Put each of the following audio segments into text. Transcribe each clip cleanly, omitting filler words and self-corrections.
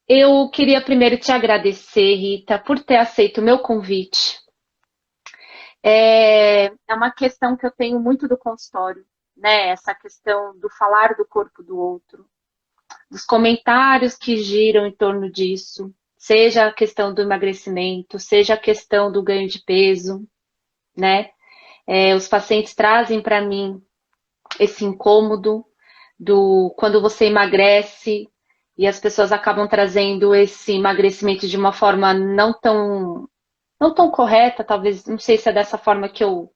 Eu queria primeiro te agradecer, Rita, por ter aceito o meu convite. É uma questão que eu tenho muito do consultório, né? Essa questão do falar do corpo do outro, dos comentários que giram em torno disso, seja a questão do emagrecimento, seja a questão do ganho de peso, né? Os pacientes trazem para mim esse incômodo do quando você emagrece e as pessoas acabam trazendo esse emagrecimento de uma forma não tão correta, talvez, não sei se é dessa forma que eu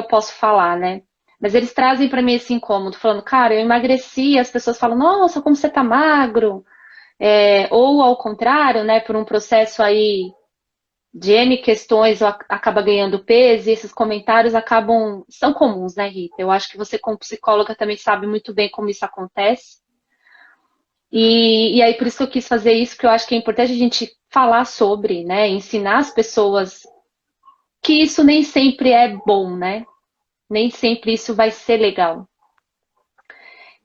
posso falar, né? Mas eles trazem para mim esse incômodo, falando, cara, eu emagreci, e as pessoas falam, nossa, como você tá magro. Ou ao contrário, né, por um processo aí de N questões, acaba ganhando peso, e esses comentários são comuns, né, Rita? Eu acho que você, como psicóloga, também sabe muito bem como isso acontece. E aí, por isso que eu quis fazer isso, porque eu acho que é importante a gente falar sobre, né, ensinar as pessoas que isso nem sempre é bom, né? Nem sempre isso vai ser legal.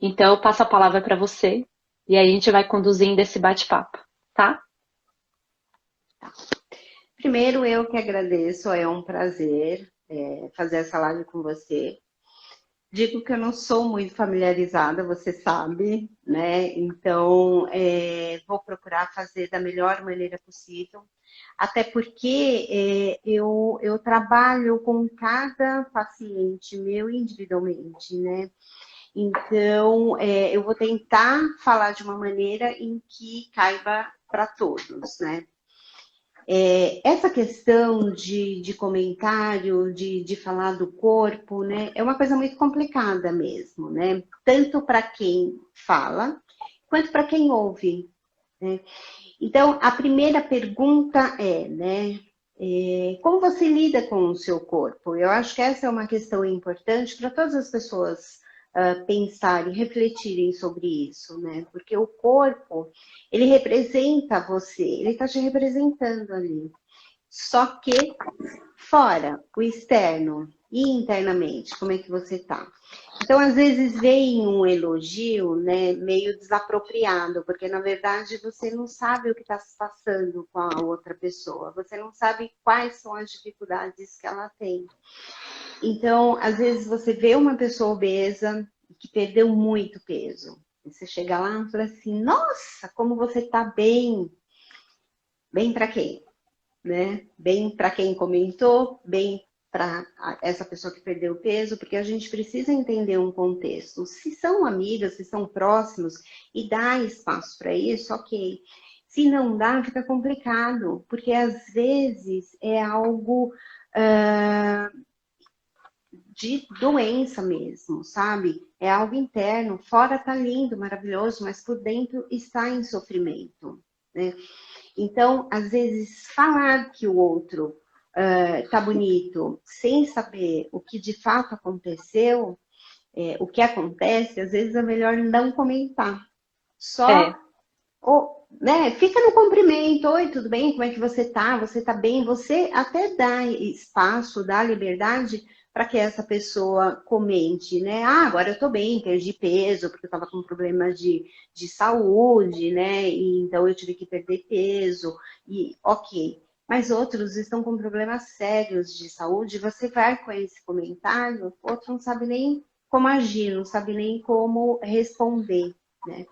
Então, eu passo a palavra para você e aí a gente vai conduzindo esse bate-papo, tá? Primeiro, eu que agradeço, é um prazer fazer essa live com você. Digo que eu não sou muito familiarizada, você sabe, né? Então, vou procurar fazer da melhor maneira possível, até porque eu trabalho com cada paciente meu individualmente, né? Então, eu vou tentar falar de uma maneira em que caiba para todos, né? Essa questão de comentário, de falar do corpo, né, é uma coisa muito complicada mesmo, né? Tanto para quem fala, quanto para quem ouve, né? Então, a primeira pergunta né, como você lida com o seu corpo? Eu acho que essa é uma questão importante para todas as pessoas pensarem, refletirem sobre isso, né? Porque o corpo, ele representa você, ele está te representando ali. Só que fora, o externo e internamente, como é que você tá? Então, às vezes vem um elogio, né, meio desapropriado, porque na verdade você não sabe o que está se passando com a outra pessoa, você não sabe quais são as dificuldades que ela tem. Então, às vezes você vê uma pessoa obesa que perdeu muito peso. E você chega lá e fala assim: Nossa, como você tá bem! Bem para quem? Né? Bem para quem comentou, bem para essa pessoa que perdeu peso, porque a gente precisa entender um contexto. Se são amigas, se são próximos e dá espaço para isso, ok. Se não dá, fica complicado, porque às vezes é algo de doença mesmo, sabe? É algo interno. Fora tá lindo, maravilhoso, mas por dentro está em sofrimento, né? Então, às vezes, falar que o outro tá bonito, sem saber o que de fato aconteceu, o que acontece, às vezes é melhor não comentar. Só, É, né, fica no cumprimento. Oi, tudo bem? Como é que você tá? Você tá bem? Você até dá espaço, dá liberdade para que essa pessoa comente, né? Ah, agora eu tô bem, perdi peso, porque eu tava com problemas de saúde, né? E então eu tive que perder peso, e ok. Mas outros estão com problemas sérios de saúde, você vai com esse comentário, outro não sabe nem como agir, não sabe nem como responder, né?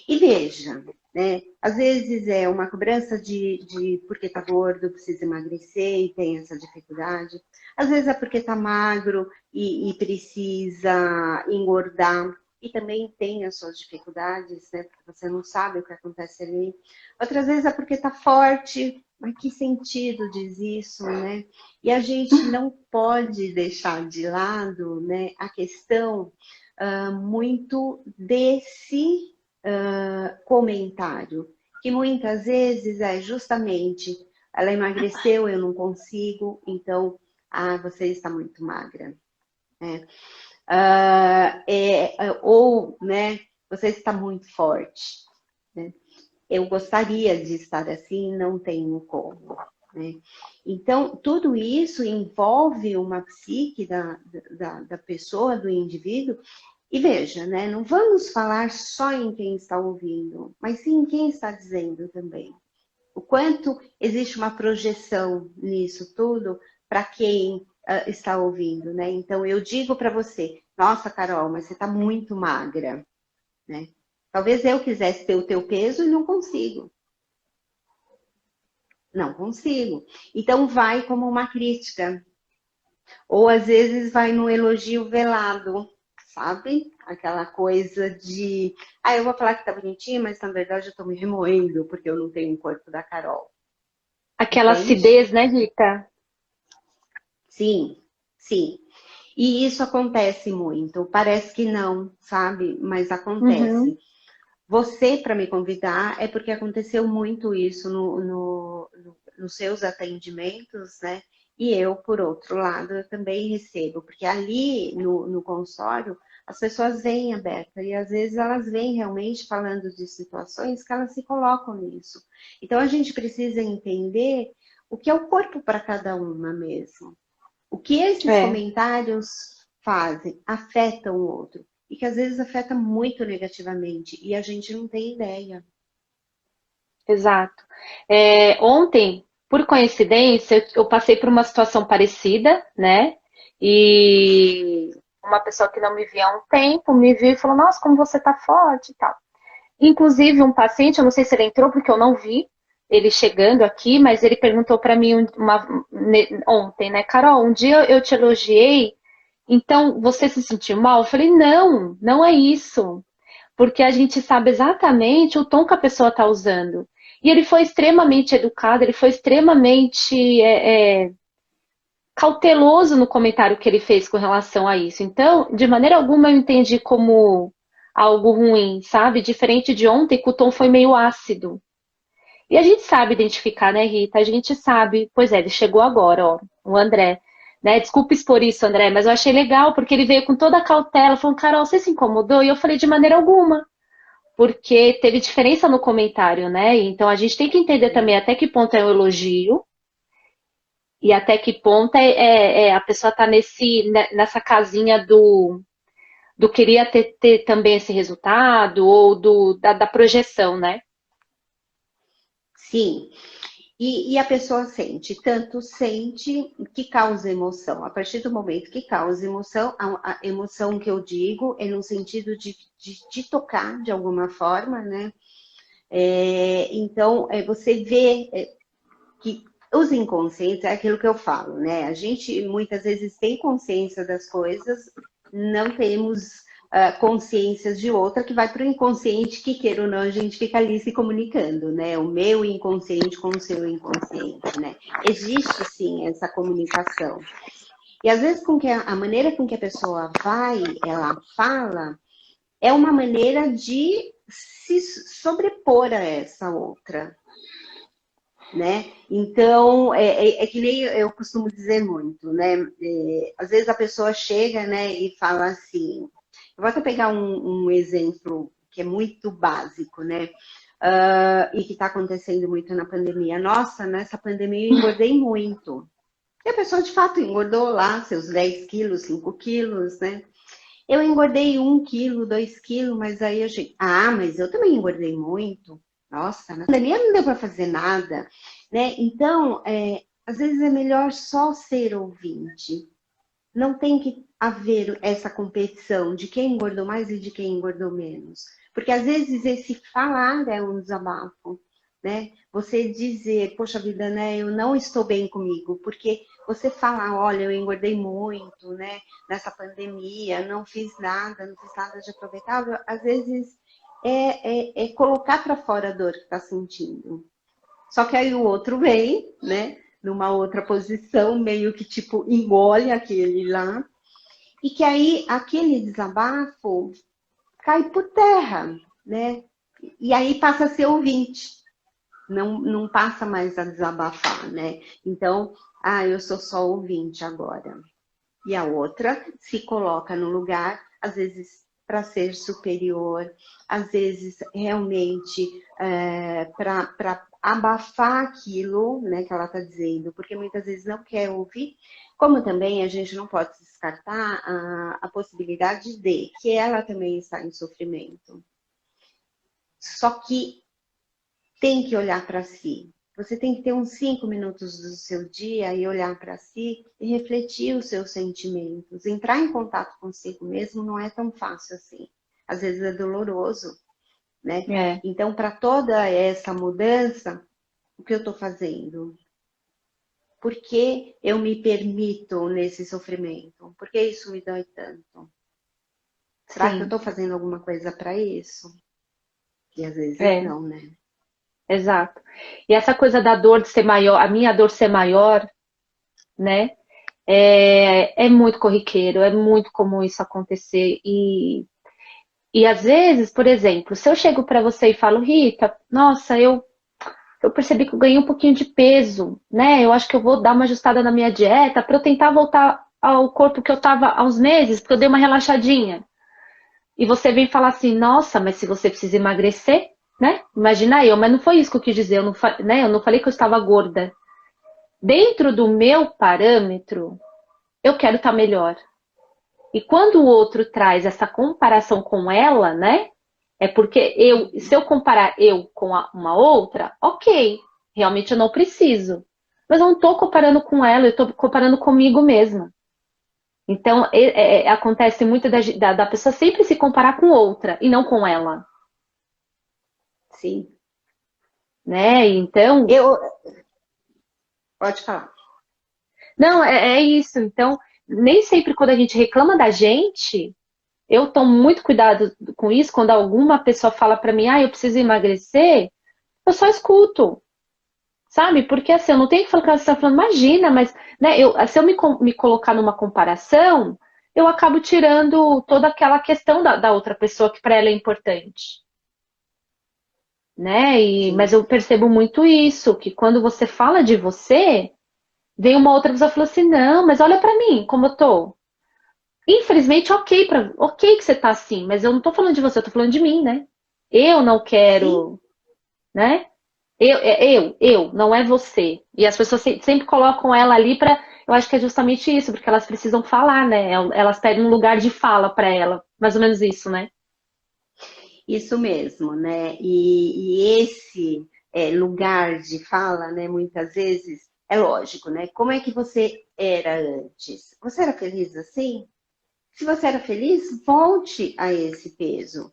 E veja, né? Às vezes é uma cobrança de porque tá gordo, precisa emagrecer e tem essa dificuldade. Às vezes é porque tá magro e precisa engordar e também tem as suas dificuldades, né? Porque você não sabe o que acontece ali. Outras vezes é porque tá forte, mas que sentido diz isso, né? E a gente não pode deixar de lado, né, a questão muito desse comentário, que muitas vezes é justamente ela emagreceu, eu não consigo, então, você está muito magra. Né? Ou, né, você está muito forte. Né? Eu gostaria de estar assim, não tenho como. Né? Então, tudo isso envolve uma psique da pessoa, do indivíduo, E veja, né? Não vamos falar só em quem está ouvindo, mas sim em quem está dizendo também. O quanto existe uma projeção nisso tudo para quem está ouvindo, né? Então eu digo para você, nossa, Carol, mas você está muito magra, né? Talvez eu quisesse ter o teu peso e não consigo. Não consigo. Então vai como uma crítica. Ou às vezes vai num elogio velado, sabe? Aquela coisa de, ah, eu vou falar que tá bonitinha, mas na verdade eu tô me remoendo porque eu não tenho o corpo da Carol. Aquela Entende? acidez, né, Rita? Sim, sim. E isso acontece muito. Parece que não, sabe? Mas Uhum. acontece. Você, para me convidar, é porque aconteceu muito isso nos seus atendimentos, né? E eu, por outro lado, eu também recebo, porque ali no consultório, as pessoas vêm abertas e às vezes elas vêm realmente falando de situações que elas se colocam nisso. Então a gente precisa entender o que é o corpo para cada uma mesmo. O que esses É, comentários fazem, afetam o outro. E que às vezes afeta muito negativamente. E a gente não tem ideia. exato. Ontem, por coincidência, eu passei por uma situação parecida, né? E uma pessoa que não me via há um tempo me viu e falou: Nossa, como você tá forte e tal. Inclusive, um paciente, eu não sei se ele entrou porque eu não vi ele chegando aqui, mas ele perguntou para mim ontem, né, Carol? Um dia eu te elogiei, então você se sentiu mal? Eu falei: Não, não é isso. Porque a gente sabe exatamente o tom que a pessoa está usando. E ele foi extremamente educado, ele foi extremamente cauteloso no comentário que ele fez com relação a isso. Então, de maneira alguma eu entendi como algo ruim, sabe? Diferente de ontem, que o tom foi meio ácido. E a gente sabe identificar, né, Rita? A gente sabe. Pois é, ele chegou agora, ó, o André. Né? Desculpa expor isso, André, mas eu achei legal, porque ele veio com toda a cautela, falando, Carol, você se incomodou? E eu falei, de maneira alguma, porque teve diferença no comentário, né? Então a gente tem que entender também até que ponto é um elogio e até que ponto a pessoa tá nessa casinha do queria ter também esse resultado ou da projeção, né? Sim. E a pessoa sente, tanto sente que causa emoção. A partir do momento que causa emoção, a emoção que eu digo é no sentido de tocar de alguma forma, né? Então, você vê que os inconscientes, é aquilo que eu falo, né? A gente muitas vezes tem consciência das coisas, não temos consciências de outra que vai para o inconsciente, que queira ou não, a gente fica ali se comunicando, né? O meu inconsciente com o seu inconsciente, né? Existe sim essa comunicação. E às vezes com que a maneira com que a pessoa ela fala, é uma maneira de se sobrepor a essa outra, né? Então, é que nem eu costumo dizer muito, né? Às vezes a pessoa chega, né, e fala assim, eu vou até pegar um exemplo que é muito básico, né? E que está acontecendo muito na pandemia. Nossa, nessa pandemia eu engordei muito. E a pessoa de fato engordou lá seus 10 quilos, 5 quilos, né? Eu engordei 1 quilo, 2 quilos, mas aí eu cheguei, mas eu também engordei muito. Nossa, na pandemia não deu para fazer nada, né? Então, às vezes é melhor só ser ouvinte. Não tem que haver essa competição de quem engordou mais e de quem engordou menos. Porque às vezes esse falar é um desabafo, né? Você dizer, poxa vida, né, eu não estou bem comigo, porque você fala, olha, eu engordei muito, né, nessa pandemia, não fiz nada de aproveitável, às vezes é colocar para fora a dor que está sentindo. Só que aí o outro vem, né, numa outra posição, meio que tipo engole aquele lá, e que aí aquele desabafo cai por terra, né? E aí passa a ser ouvinte, não passa mais a desabafar, né? Então, eu sou só ouvinte agora. E a outra se coloca no lugar, às vezes para ser superior, às vezes realmente para abafar aquilo, né, que ela está dizendo, porque muitas vezes não quer ouvir, como também a gente não pode descartar a possibilidade de que ela também está em sofrimento. Só que tem que olhar para si. Você tem que ter uns 5 minutos do seu dia e olhar para si e refletir os seus sentimentos. Entrar em contato consigo mesmo não é tão fácil assim. Às vezes é doloroso, né? É, Então, para toda essa mudança, o que eu estou fazendo? Por que eu me permito nesse sofrimento? Por que isso me dói tanto? Será que eu sim, estou fazendo alguma coisa para isso? E às vezes é, não, né? exato. E essa coisa da dor de ser maior, a minha dor ser maior, né? É muito corriqueiro, é muito comum isso acontecer. E às vezes, por exemplo, se eu chego para você e falo, Rita, nossa, eu percebi que eu ganhei um pouquinho de peso, né? Eu acho que eu vou dar uma ajustada na minha dieta para eu tentar voltar ao corpo que eu estava há uns meses, porque eu dei uma relaxadinha. E você vem falar assim, nossa, mas se você precisa emagrecer, né? Imagina eu, mas não foi isso que eu quis dizer, né? Eu não falei que eu estava gorda. Dentro do meu parâmetro, eu quero estar melhor. E quando o outro traz essa comparação com ela, né? É porque se eu comparar eu com uma outra, ok, realmente eu não preciso. Mas eu não estou comparando com ela, eu estou comparando comigo mesma. Então, acontece muito da pessoa sempre se comparar com outra e não com ela, Sim. né? Então, Eu, pode falar. não, é isso. Então, nem sempre quando a gente reclama da gente, eu tomo muito cuidado com isso. Quando alguma pessoa fala para mim, eu preciso emagrecer, eu só escuto. Sabe? Porque assim, eu não tenho que falar que você está falando, imagina, mas né, se eu me colocar numa comparação, eu acabo tirando toda aquela questão da outra pessoa que para ela é importante. Né? Mas Sim. eu percebo muito isso, que quando você fala de você, vem uma outra pessoa e fala assim, não, mas olha para mim, como eu tô. Infelizmente, ok que você tá assim, mas eu não tô falando de você, eu tô falando de mim, né? Eu não Sim. quero, né? Não é você. E as pessoas sempre colocam ela ali para. Eu acho que é justamente isso, porque elas precisam falar, né? Elas pedem um lugar de fala para ela. Mais ou menos isso, né? Isso mesmo, né? E esse lugar de fala, né, muitas vezes, é lógico, né? Como é que você era antes? Você era feliz assim? Se você era feliz, volte a esse peso.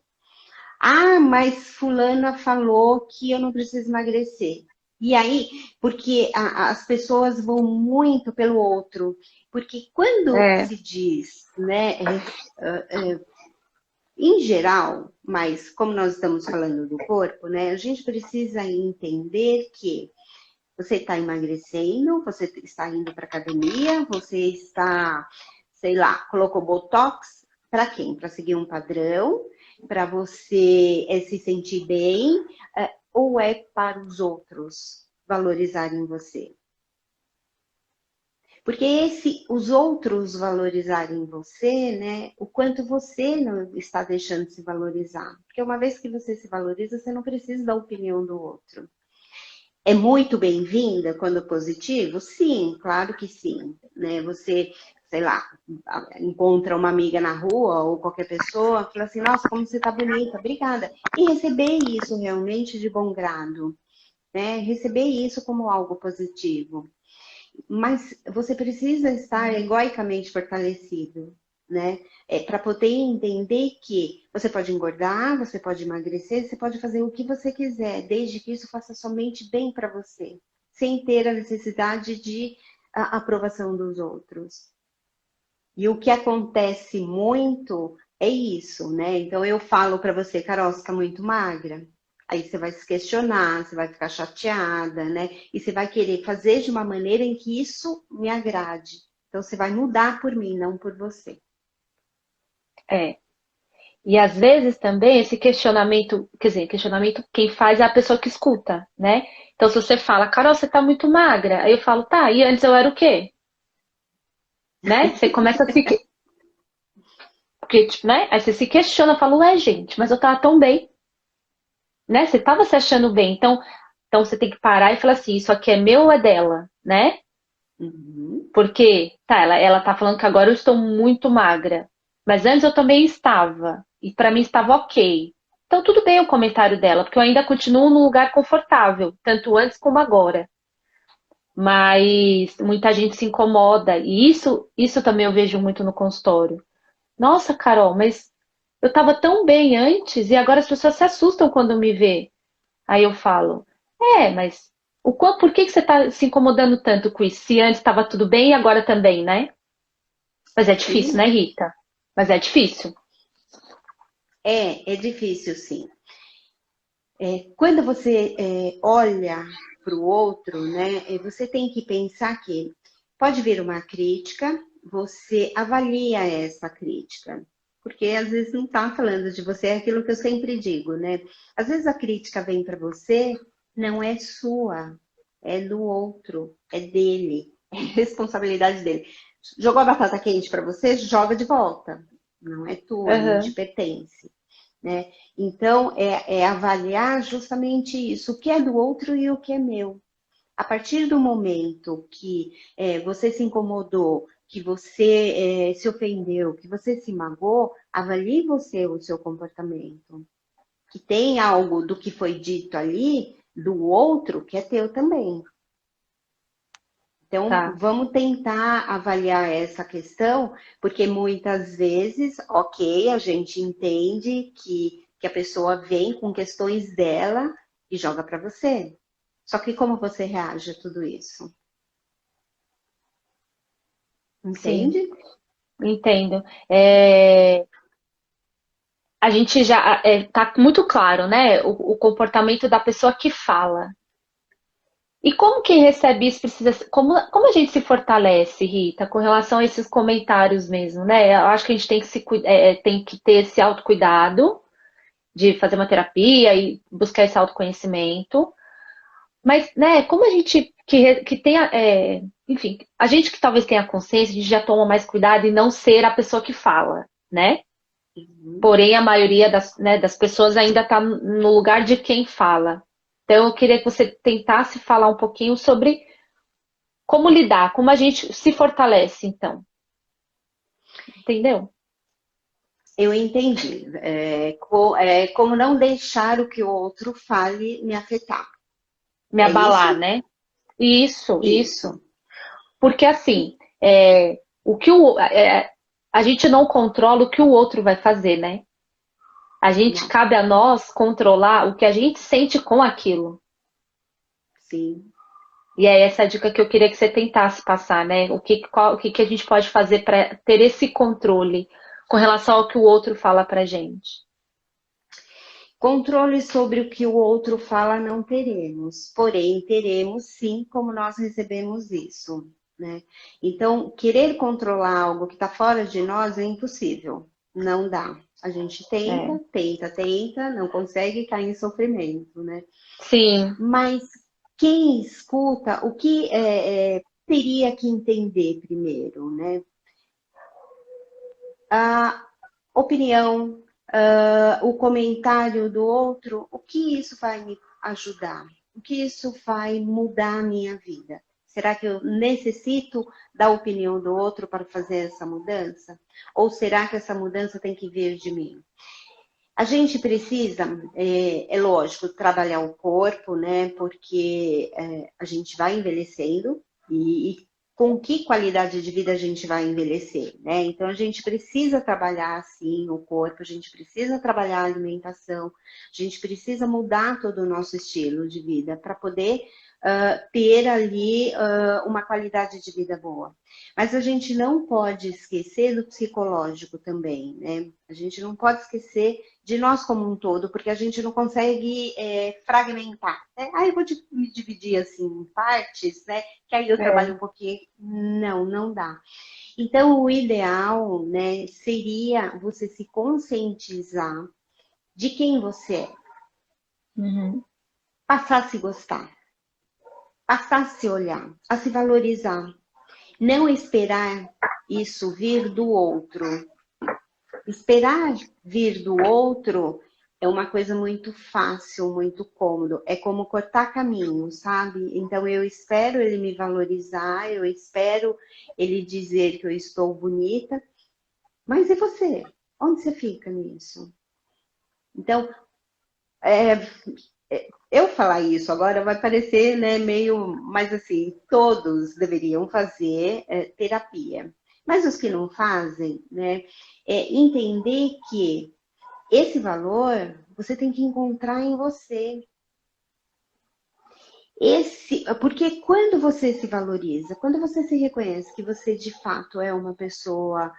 Ah, mas fulana falou que eu não preciso emagrecer. E aí, porque as pessoas vão muito pelo outro. Porque quando É, se diz, né, em geral, mas como nós estamos falando do corpo, né, a gente precisa entender que você está emagrecendo, você está indo para academia, você está, sei lá, colocou Botox, para quem? Para seguir um padrão, para você se sentir bem, ou é para os outros valorizarem você? Porque os outros valorizarem você, né? O quanto você não está deixando de se valorizar. Porque uma vez que você se valoriza, você não precisa da opinião do outro. É muito bem-vinda quando positivo? Sim, claro que sim. Né? Você, sei lá, encontra uma amiga na rua ou qualquer pessoa, fala assim, nossa, como você está bonita, obrigada. E receber isso realmente de bom grado, né? Receber isso como algo positivo. Mas você precisa estar egoicamente fortalecido, né? Para poder entender que você pode engordar, você pode emagrecer, você pode fazer o que você quiser, desde que isso faça somente bem para você, sem ter a necessidade de aprovação dos outros. E o que acontece muito é isso, né? Então eu falo para você, Carol, você está muito magra. Aí você vai se questionar, você vai ficar chateada, né? E você vai querer fazer de uma maneira em que isso me agrade. Então você vai mudar por mim, não por você. é. E às vezes também esse questionamento, quer dizer, questionamento quem faz é a pessoa que escuta, né? Então se você fala, Carol, você tá muito magra, aí eu falo, tá, e antes eu era o quê? Né? Você começa a se. Porque, tipo, né? Aí você se questiona, fala, ué, gente, mas eu tava tão bem. né? Você estava se achando bem. Então você tem que parar e falar assim, isso aqui é meu ou é dela, né? Uhum. Porque, tá, ela tá falando que agora eu estou muito magra. Mas antes eu também estava. E pra mim estava ok. Então tudo bem o comentário dela, porque eu ainda continuo num lugar confortável, tanto antes como agora. Mas muita gente se incomoda. E isso também eu vejo muito no consultório. Nossa, Carol, mas eu estava tão bem antes e agora as pessoas se assustam quando me vê. Aí eu falo, mas por que que você está se incomodando tanto com isso? Se antes estava tudo bem e agora também, né? Mas é difícil, né, Sim, Rita? Mas é difícil. é difícil, sim. Quando você olha para o outro, né, você tem que pensar que pode vir uma crítica, você avalia essa crítica. Porque às vezes não está falando de você, é aquilo que eu sempre digo, né? Às vezes a crítica vem para você, não é sua, é do outro, é dele, é responsabilidade dele. Jogou a batata quente para você, joga de volta. Não é tua, não te Aham, pertence, né? Então, avaliar justamente isso, o que é do outro e o que é meu. A partir do momento que você se incomodou, que você se ofendeu, que você se magoou, avalie você o seu comportamento. Que tem algo do que foi dito ali, do outro, que é teu também. Então, tá. vamos tentar avaliar essa questão, porque muitas vezes, ok, a gente entende que a pessoa vem com questões dela e joga para você. Só que como você reage a tudo isso? Sim, Entende? entendo. A gente já tá muito claro, né? O comportamento da pessoa que fala. E como quem recebe isso precisa. Como a gente se fortalece, Rita, com relação a esses comentários mesmo, né? Eu acho que a gente tem que, tem que ter esse autocuidado de fazer uma terapia e buscar esse autoconhecimento. Mas, né, como a gente que tenha. Enfim, a gente que talvez tenha consciência, a gente já toma mais cuidado em não ser a pessoa que fala, né? Uhum. Porém, a maioria das pessoas ainda está no lugar de quem fala. Então, eu queria que você tentasse falar um pouquinho sobre como lidar, como a gente se fortalece, então. Entendeu? Eu entendi. Como não deixar o que o outro fale me afetar. Me É isso? abalar, né? Isso, Isso. isso. Porque assim, o que a gente não controla o que o outro vai fazer, né? A gente Não. cabe a nós controlar o que a gente sente com aquilo. Sim. E é essa a dica que eu queria que você tentasse passar, né? O que que a gente pode fazer para ter esse controle com relação ao que o outro fala pra gente? Controle sobre o que o outro fala não teremos, porém teremos sim como nós recebemos isso, né? Então, querer controlar algo que está fora de nós é impossível, não dá. A gente É. tenta, tenta, tenta, não consegue cair em sofrimento, né? Sim. Mas quem escuta, o que teria que entender primeiro, né? A opinião, o comentário do outro, o que isso vai me ajudar? O que isso vai mudar a minha vida? Será que eu necessito da opinião do outro para fazer essa mudança? Ou será que essa mudança tem que vir de mim? A gente precisa, é lógico, trabalhar o corpo, né? Porque a gente vai envelhecendo e com que qualidade de vida a gente vai envelhecer, né? Então a gente precisa trabalhar assim o corpo, a gente precisa trabalhar a alimentação, a gente precisa mudar todo o nosso estilo de vida para poder ter ali uma qualidade de vida boa. Mas a gente não pode esquecer do psicológico também, né? A gente não pode esquecer de nós como um todo, porque a gente não consegue fragmentar. Né? Eu vou me dividir assim em partes, né? Que aí eu trabalho É. um pouquinho. Não, não dá. Então, o ideal, né, seria você se conscientizar de quem você é, Uhum. passar a se gostar, passar a se olhar, a se valorizar, não esperar isso vir do outro. Esperar vir do outro é uma coisa muito fácil, muito cômodo. É como cortar caminho, sabe? Então eu espero ele me valorizar, eu espero ele dizer que eu estou bonita, mas e você? Onde você fica nisso? Então, é, eu falar isso agora vai parecer, né, meio, mas assim, todos deveriam fazer terapia. Mas os que não fazem, né, entender que esse valor você tem que encontrar em você. Porque quando você se valoriza, quando você se reconhece que você de fato é uma pessoa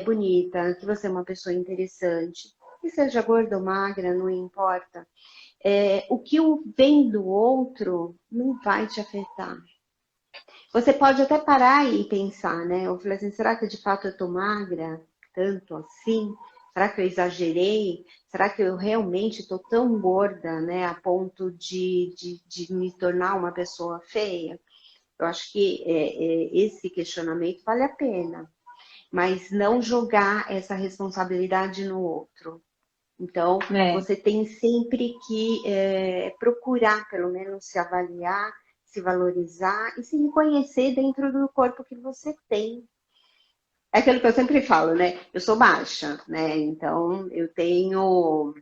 bonita, que você é uma pessoa interessante, que seja gorda ou magra, não importa, o que vem do outro não vai te afetar. Você pode até parar e pensar, né? Eu falei assim, será que de fato eu tô magra? Tanto assim? Será que eu exagerei? Será que eu realmente estou tão gorda, né? A ponto de me tornar uma pessoa feia? Eu acho que esse questionamento vale a pena. Mas não jogar essa responsabilidade no outro. Então, É. você tem sempre que procurar, pelo menos, se avaliar, se valorizar e se reconhecer dentro do corpo que você tem. É aquilo que eu sempre falo, né? Eu sou baixa, né? Então, eu tenho,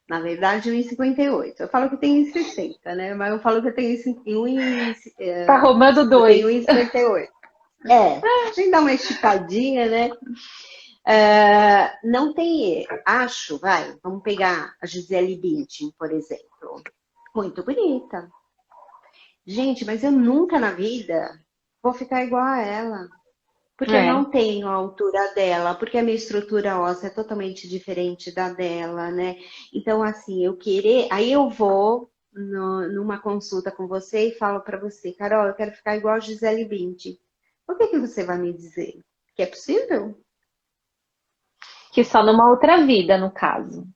na verdade, 1,58. Eu falo que tenho 1,60, né? Mas eu falo que eu tenho Tá arrumando eu tenho dois. 1,58. A gente dá uma esticadinha, né? Não tem, acho, vamos pegar a Gisele Bündchen, por exemplo. Muito bonita. Gente, mas eu nunca na vida vou ficar igual a ela. Porque eu É. não tenho a altura dela, porque a minha estrutura óssea é totalmente diferente da dela, né? Então, assim, eu querer. Aí eu vou numa consulta com você e falo para você, Carol, eu quero ficar igual a Gisele Bündchen. O que que você vai me dizer? Que é possível? Que só numa outra vida, no caso.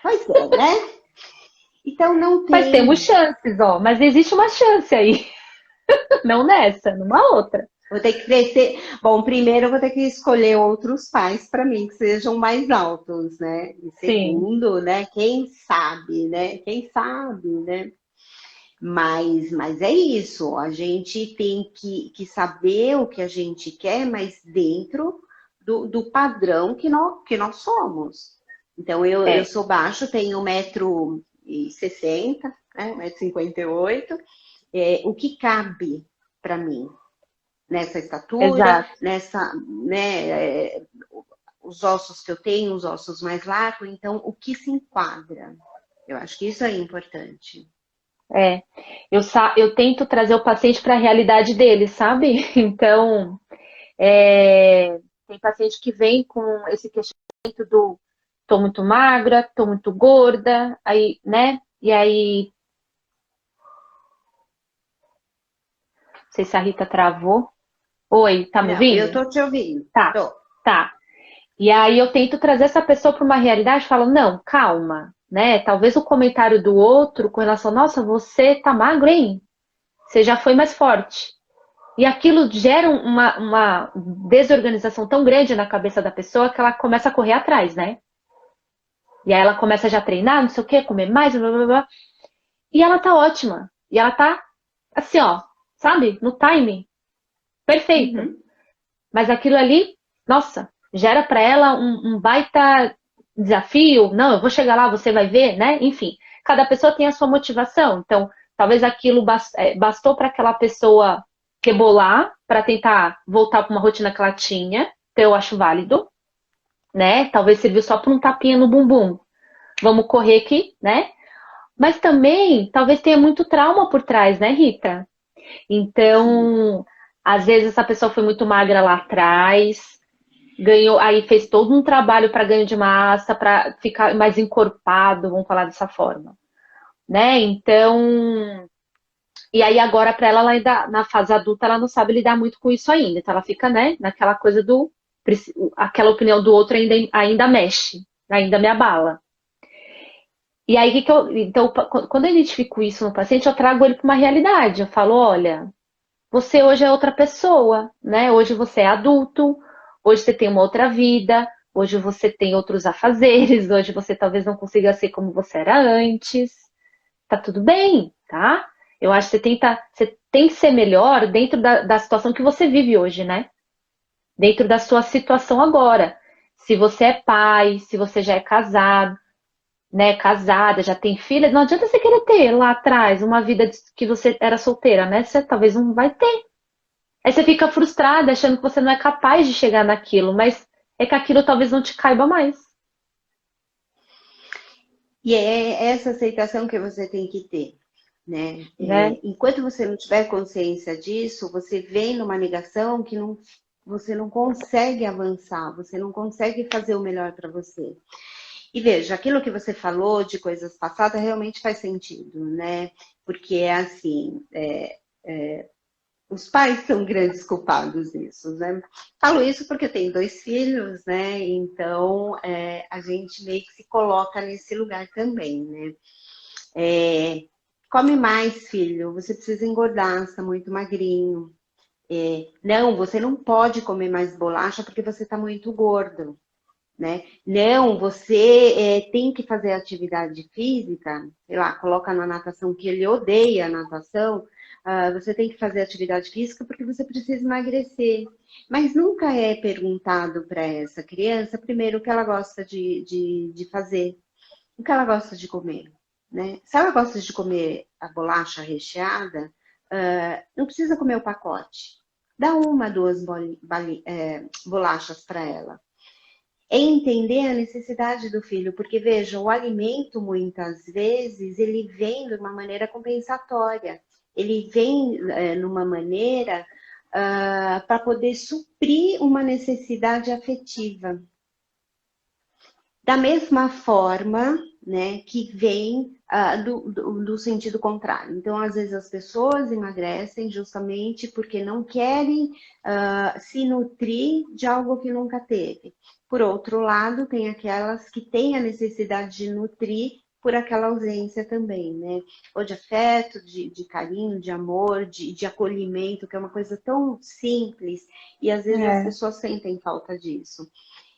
Pois é, né? Então não Mas temos tem. chances, ó. Mas existe uma chance aí. Não nessa, numa outra. Vou ter que crescer. Bom, primeiro eu vou ter que escolher outros pais para mim que sejam mais altos, né? E Sim. segundo, né? Quem sabe, né? Quem sabe, né? Mas é isso. A gente tem que saber o que a gente quer, mas dentro do padrão que nós somos. Então, eu É, sou baixo, tenho 1,60 m, né? 1,58 m. O que cabe para mim? Nessa estatura, exato. nessa, né, os ossos que eu tenho, os ossos mais largos, então o que se enquadra? Eu acho que isso é importante. É. Eu tento trazer o paciente para a realidade dele, sabe? Então, tem paciente que vem com esse questionamento do tô muito magra, tô muito gorda, aí, né? E aí, não sei se a Rita travou. Oi, tá me Não, eu ouvindo? tô te ouvindo. Tá, Tô. tá. E aí eu tento trazer essa pessoa para uma realidade e falo, não, calma, né? Talvez o comentário do outro com relação, nossa, você tá magro, hein? Você já foi mais forte. E aquilo gera uma desorganização tão grande na cabeça da pessoa que ela começa a correr atrás, né? E aí ela começa já a treinar, não sei o quê, comer mais, blá, blá, blá. E ela tá ótima. E ela tá assim, ó, sabe? No time. Perfeito. Uhum. Mas aquilo ali, nossa, gera para ela um baita desafio. Não, eu vou chegar lá, você vai ver, né? Enfim, cada pessoa tem a sua motivação. Então, talvez aquilo bastou para aquela pessoa rebolar para tentar voltar para uma rotina que ela tinha. Então, eu acho válido, né? Talvez serviu só para um tapinha no bumbum. Vamos correr aqui, né? Mas também, talvez tenha muito trauma por trás, né, Rita? Sim. Então, às vezes essa pessoa foi muito magra lá atrás, ganhou, aí fez todo um trabalho para ganho de massa, para ficar mais encorpado, vamos falar dessa forma, né? Então, e aí agora para ela ainda na fase adulta ela não sabe lidar muito com isso ainda, então ela fica, né, naquela coisa do aquela opinião do outro ainda mexe, ainda me abala. E aí então quando eu identifico isso no paciente, eu trago ele para uma realidade. Eu falo, olha, você hoje é outra pessoa, né? Hoje você é adulto, hoje você tem uma outra vida, hoje você tem outros afazeres, hoje você talvez não consiga ser como você era antes. Tá tudo bem, tá? Eu acho que você tem que ser melhor dentro da situação que você vive hoje, né? Dentro da sua situação agora. Se você é pai, se você já é casado, né, casada, já tem filha, não adianta você querer ter lá atrás uma vida que você era solteira, né? Você talvez não vai ter. Aí você fica frustrada, achando que você não é capaz de chegar naquilo, mas é que aquilo talvez não te caiba mais. E é essa aceitação que você tem que ter, né? Né? Enquanto você não tiver consciência disso, você vem numa negação que não, você não consegue avançar, você não consegue fazer o melhor para você. E veja, aquilo que você falou de coisas passadas realmente faz sentido, né? Porque é assim, os pais são grandes culpados disso, né? Falo isso porque eu tenho 2 filhos, né? Então a gente meio que se coloca nesse lugar também, né? Come mais, filho, você precisa engordar, está muito magrinho. Não, você não pode comer mais bolacha porque você está muito gordo. Né? Não, você tem que fazer atividade física, sei lá, coloca na natação que ele odeia a natação, você tem que fazer atividade física porque você precisa emagrecer. Mas nunca é perguntado para essa criança, primeiro, o que ela gosta de fazer, o que ela gosta de comer. Né? Se ela gosta de comer a bolacha recheada, não precisa comer o pacote. Dá uma, duas bolachas para ela. É entender a necessidade do filho, porque veja, o alimento muitas vezes ele vem de uma maneira compensatória, ele vem numa maneira para poder suprir uma necessidade afetiva. Da mesma forma, né, que vem do sentido contrário. Então, às vezes as pessoas emagrecem justamente porque não querem se nutrir de algo que nunca teve. Por outro lado, tem aquelas que têm a necessidade de nutrir por aquela ausência também, né? Ou de afeto, de carinho, de amor, de acolhimento, que é uma coisa tão simples, e às vezes as É, pessoas sentem falta disso.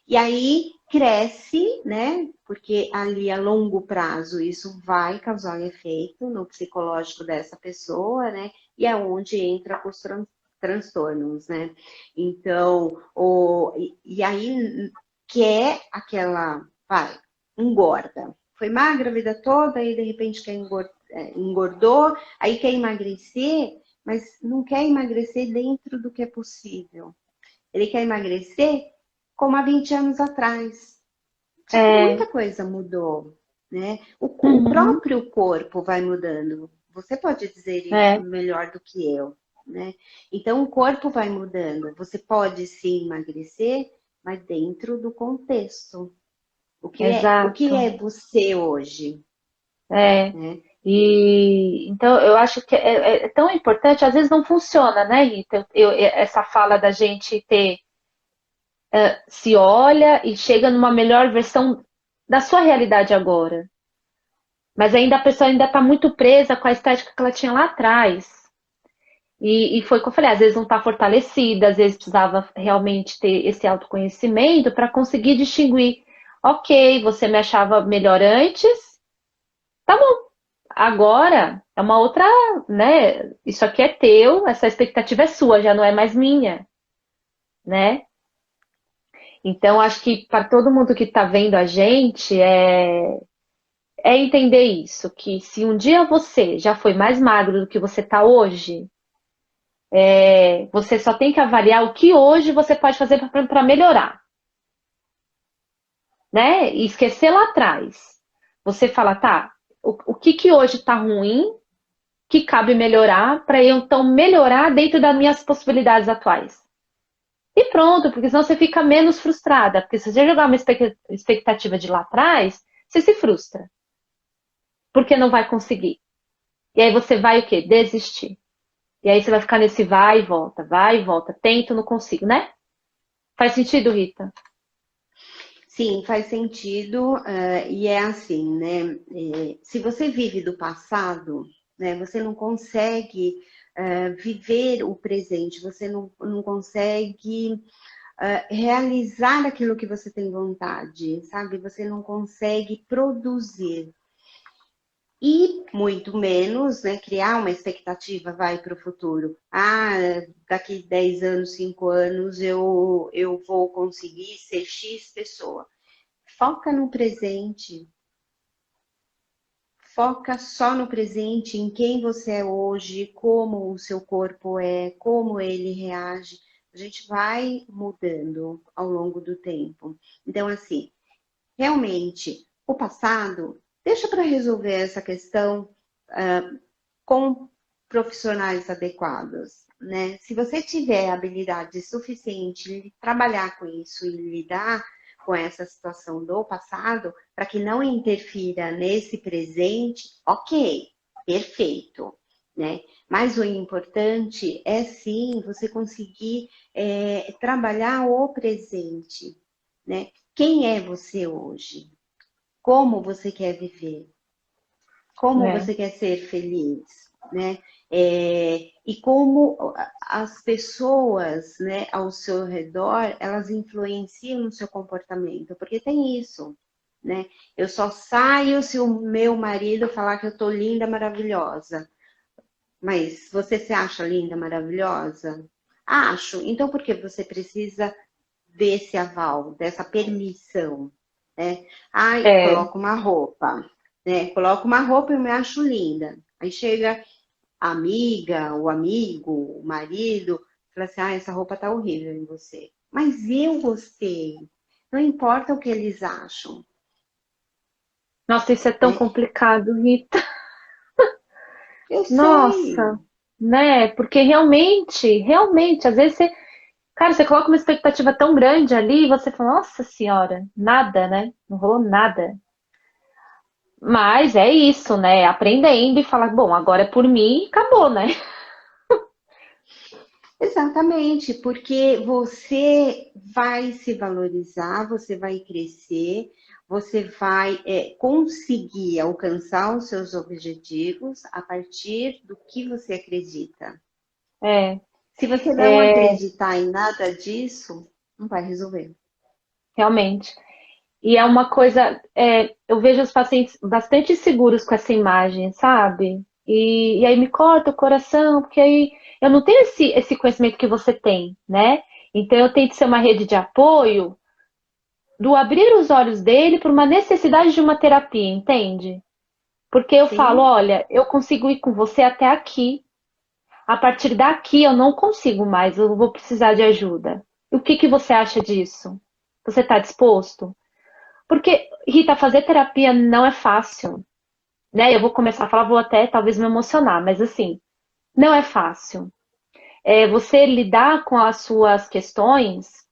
E aí cresce, né? Porque ali a longo prazo isso vai causar um efeito no psicológico dessa pessoa, né? E é onde entra os transtornos, né? Então, e aí que é aquela, vai, engorda. Foi magra a vida toda e de repente quer engordou, aí quer emagrecer, mas não quer emagrecer dentro do que é possível. Ele quer emagrecer como há 20 anos atrás. Só que é, muita coisa mudou, né? O uhum, próprio corpo vai mudando. Você pode dizer isso é, melhor do que eu, né? Então, o corpo vai mudando. Você pode sim emagrecer, mas dentro do contexto. O que é exato. você hoje, É. né? E então eu acho que é tão importante, às vezes não funciona, né, Rita? Essa fala da gente ter se olha e chega numa melhor versão da sua realidade agora. Mas ainda a pessoa ainda está muito presa com a estética que ela tinha lá atrás. E foi o que eu falei, às vezes não está fortalecida, às vezes precisava realmente ter esse autoconhecimento para conseguir distinguir. Ok, você me achava melhor antes, tá bom. Agora é uma outra, né? Isso aqui é teu, essa expectativa é sua, já não é mais minha, né? Então acho que para todo mundo que está vendo a gente é entender isso, que se um dia você já foi mais magro do que você está hoje, você só tem que avaliar o que hoje você pode fazer para melhorar, né? E esquecer lá atrás. Você fala, tá, o que que hoje está ruim, que cabe melhorar, para eu então melhorar dentro das minhas possibilidades atuais. E pronto, porque senão você fica menos frustrada. Porque se você jogar uma expectativa de lá atrás, você se frustra. Porque não vai conseguir. E aí você vai o quê? Desistir. E aí você vai ficar nesse vai e volta, tento, não consigo, né? Faz sentido, Rita? Sim, faz sentido, e é assim, né? Se você vive do passado, né, você não consegue viver o presente, você não consegue realizar aquilo que você tem vontade, sabe? Você não consegue produzir. E muito menos, né, criar uma expectativa, vai para o futuro. Ah, daqui 10 anos, 5 anos, eu vou conseguir ser X pessoa. Foca no presente. Foca só no presente, em quem você é hoje, como o seu corpo é, como ele reage. A gente vai mudando ao longo do tempo. Então, assim, realmente, o passado, deixa para resolver essa questão com profissionais adequados, né? Se você tiver habilidade suficiente de trabalhar com isso e lidar com essa situação do passado, para que não interfira nesse presente, ok, perfeito, né? Mas o importante é sim você conseguir trabalhar o presente, né? Quem é você hoje? Como você quer viver? Como É. você quer ser feliz, né? E como as pessoas, né, ao seu redor, elas influenciam no seu comportamento, porque tem isso, né? Eu só saio se o meu marido falar que eu tô linda, maravilhosa. Mas você se acha linda, maravilhosa? Acho. Então por que você precisa desse aval, dessa permissão, né? Ai, É. coloco uma roupa, né? Coloco uma roupa e me acho linda. Aí chega a amiga, o amigo, o marido, fala assim, ah, essa roupa tá horrível em você. Mas eu gostei. Não importa o que eles acham, Nossa, isso é tão né? complicado, Rita. Eu sei. Nossa, né? Porque realmente, às vezes você, cara, você coloca uma expectativa tão grande ali e você fala, nossa senhora, nada, né? Não rolou nada. Mas é isso, né? Aprendendo e falar, bom, agora é por mim e acabou, né? Exatamente, porque você vai se valorizar, você vai crescer, você vai conseguir alcançar os seus objetivos a partir do que você acredita. É, Se você não é, acreditar em nada disso, não vai resolver. realmente. E é uma coisa, eu vejo os pacientes bastante seguros com essa imagem, sabe? E aí me corta o coração, porque aí eu não tenho esse conhecimento que você tem, né? Então eu tento ser uma rede de apoio do abrir os olhos dele para uma necessidade de uma terapia, entende? Porque eu falo, Sim, olha, eu consigo ir com você até aqui. A partir daqui eu não consigo mais, eu vou precisar de ajuda. O que que você acha disso? Você está disposto? Porque, Rita, fazer terapia não é fácil, né? Eu vou começar a falar, vou até talvez me emocionar, mas assim, não é fácil. Você lidar com as suas questões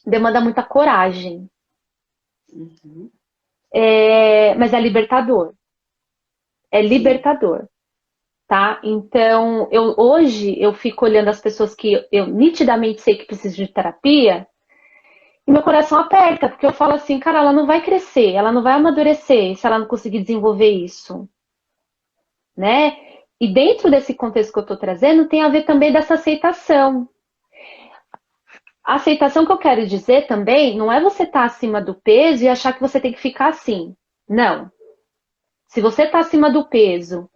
demanda muita coragem, uhum, mas é libertador. É sim, libertador, tá? Então, hoje eu fico olhando as pessoas que eu nitidamente sei que precisam de terapia e meu coração aperta, porque eu falo assim, cara, ela não vai crescer, ela não vai amadurecer se ela não conseguir desenvolver isso, né? E dentro desse contexto que eu estou trazendo, tem a ver também dessa aceitação. A aceitação que eu quero dizer também não é você estar acima do peso e achar que você tem que ficar assim. Não. Se você está acima do peso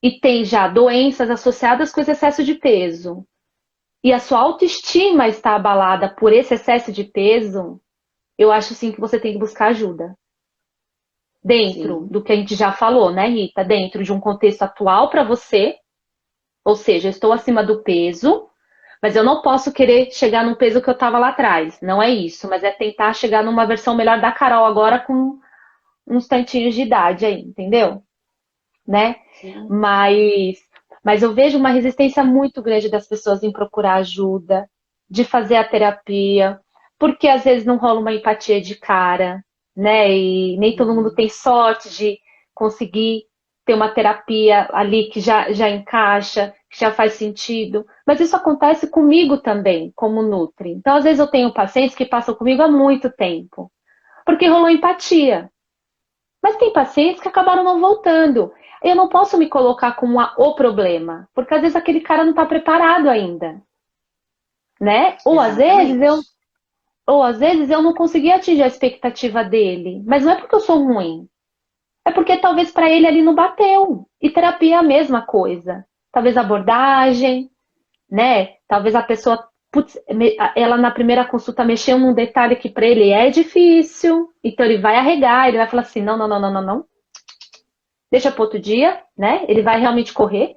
e tem já doenças associadas com esse excesso de peso, e a sua autoestima está abalada por esse excesso de peso, eu acho sim que você tem que buscar ajuda. Dentro sim, do que a gente já falou, né, Rita? Dentro de um contexto atual para você, ou seja, eu estou acima do peso, mas eu não posso querer chegar no peso que eu estava lá atrás. Não é isso, mas é tentar chegar numa versão melhor da Carol agora com uns tantinhos de idade aí, entendeu? Né? sim, Mas, mas eu vejo uma resistência muito grande das pessoas em procurar ajuda, de fazer a terapia, porque às vezes não rola uma empatia de cara, né? E nem todo mundo uhum, tem sorte de conseguir ter uma terapia ali que já encaixa, que já faz sentido. Mas isso acontece comigo também, como Nutri. Então, às vezes eu tenho pacientes que passam comigo há muito tempo, porque rolou empatia. Mas tem pacientes que acabaram não voltando. Eu não posso me colocar como o problema, porque às vezes aquele cara não está preparado ainda, né? Ou às vezes eu, exatamente. ou às vezes eu não consegui atingir a expectativa dele, mas não é porque eu sou ruim, é porque talvez para ele ali não bateu. E terapia é a mesma coisa. Talvez a abordagem, né? Talvez a pessoa, putz, ela na primeira consulta mexeu num detalhe que para ele é difícil, então ele vai arregar, ele vai falar assim, não, não, não, não, não, não. Deixa para outro dia, né? Ele vai realmente correr.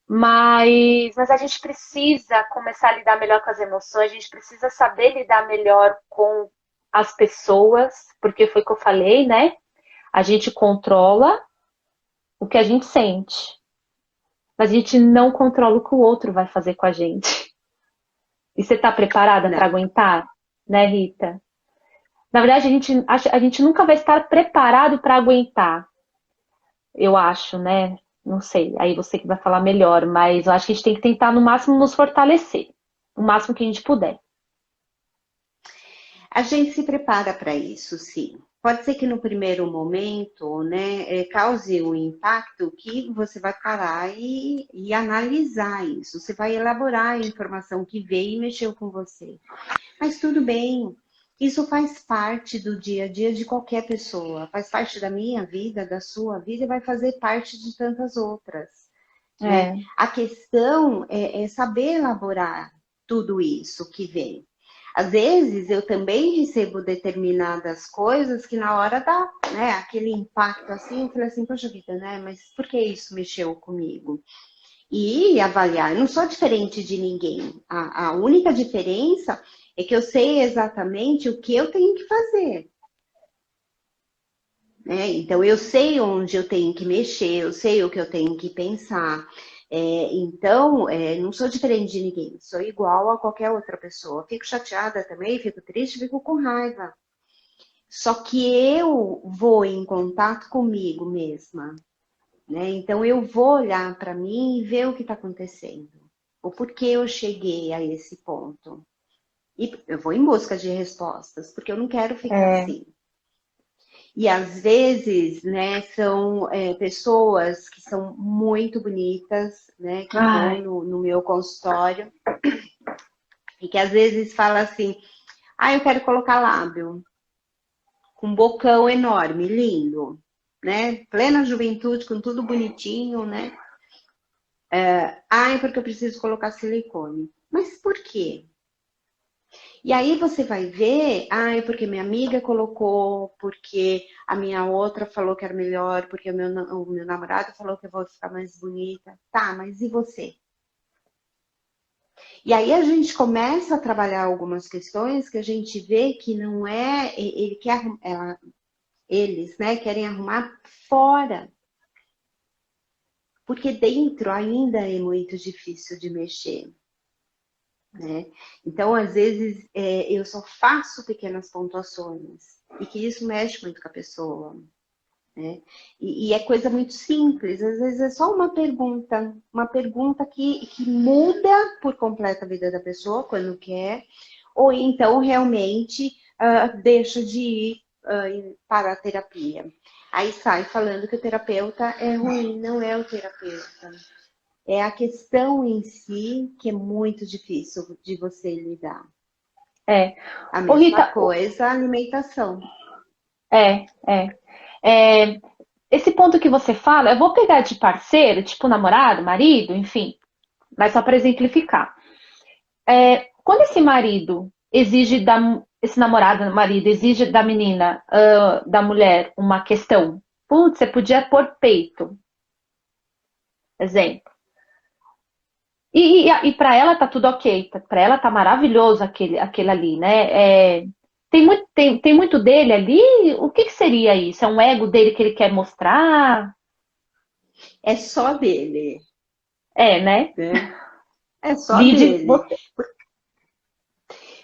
Mas a gente precisa começar a lidar melhor com as emoções, a gente precisa saber lidar melhor com as pessoas, porque foi o que eu falei, né? A gente controla o que a gente sente, mas a gente não controla o que o outro vai fazer com a gente. E você está preparada para Não. aguentar, né, Rita? Na verdade, a gente nunca vai estar preparado para aguentar, eu acho, né? Não sei, aí você que vai falar melhor, mas eu acho que a gente tem que tentar no máximo nos fortalecer, o máximo que a gente puder. A gente se prepara para isso, sim. Pode ser que no primeiro momento, né, cause um impacto que você vai parar e analisar isso. Você vai elaborar a informação que veio e mexeu com você. Mas tudo bem. Isso faz parte do dia a dia de qualquer pessoa. Faz parte da minha vida, da sua vida e vai fazer parte de tantas outras, né? É, A questão é saber elaborar tudo isso que vem. Às vezes eu também recebo determinadas coisas que na hora dá, né, aquele impacto assim, eu falei assim, poxa vida, né, mas por que isso mexeu comigo? E avaliar, eu não sou diferente de ninguém. A única diferença é que eu sei exatamente o que eu tenho que fazer, né? Então eu sei onde eu tenho que mexer, eu sei o que eu tenho que pensar. Então, não sou diferente de ninguém, sou igual a qualquer outra pessoa. Fico chateada também, fico triste, fico com raiva. Só que eu vou em contato comigo mesma, né? Então eu vou olhar para mim e ver o que está acontecendo, o porquê eu cheguei a esse ponto. E eu vou em busca de respostas, porque eu não quero ficar é, assim. E às vezes, né, são pessoas que são muito bonitas, né, que vão ai, no meu consultório e que às vezes fala assim, ah, eu quero colocar lábio, com um bocão enorme, lindo, né, plena juventude, com tudo bonitinho, né, ah, é porque eu preciso colocar silicone. Mas por quê? E aí você vai ver, ah, é porque minha amiga colocou, porque a minha outra falou que era melhor, porque o meu namorado falou que eu vou ficar mais bonita. Tá, mas e você? E aí a gente começa a trabalhar algumas questões que a gente vê que não é, ele quer, eles, né, querem arrumar fora, porque dentro ainda é muito difícil de mexer. Né? Então, às vezes, eu só faço pequenas pontuações e que isso mexe muito com a pessoa. Né? E é coisa muito simples, às vezes é só uma pergunta que muda por completo a vida da pessoa quando quer, ou então realmente deixa de ir para a terapia. Aí sai falando que o terapeuta é ruim, não é o terapeuta. É a questão em si que é muito difícil de você lidar. é. A Ô, mesma Rita, coisa a alimentação. é, é, é. Esse ponto que você fala, eu vou pegar de parceiro, tipo namorado, marido, enfim, mas só para exemplificar. Quando esse marido exige esse namorado, marido, exige da menina, da mulher, uma questão. Putz, você podia pôr peito, exemplo. E para ela tá tudo ok, para ela tá maravilhoso aquele ali, né? Tem muito dele ali. O que seria isso? É um ego dele que ele quer mostrar? É só dele, É, né? né? É só Vide dele. você.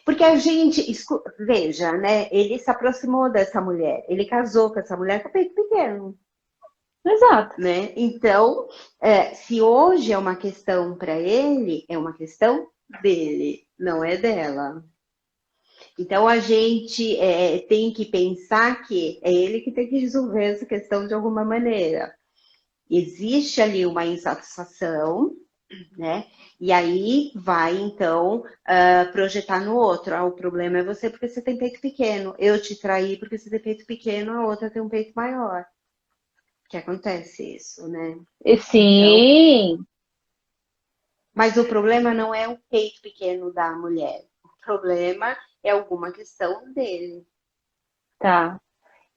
Porque a gente, veja, né? Ele se aproximou dessa mulher, ele casou com essa mulher com o peito pequeno, Exato. né? Então, se hoje é uma questão para ele, é uma questão dele, não é dela. Então a gente tem que pensar que é ele que tem que resolver essa questão de alguma maneira. Existe ali uma insatisfação, né? E aí vai, então, projetar no outro. Ah, o problema é você porque você tem peito pequeno. Eu te traí porque você tem peito pequeno, a outra tem um peito maior. Que acontece isso, né? E Então, sim, mas o problema não é o peito pequeno da mulher. O problema é alguma questão dele. tá.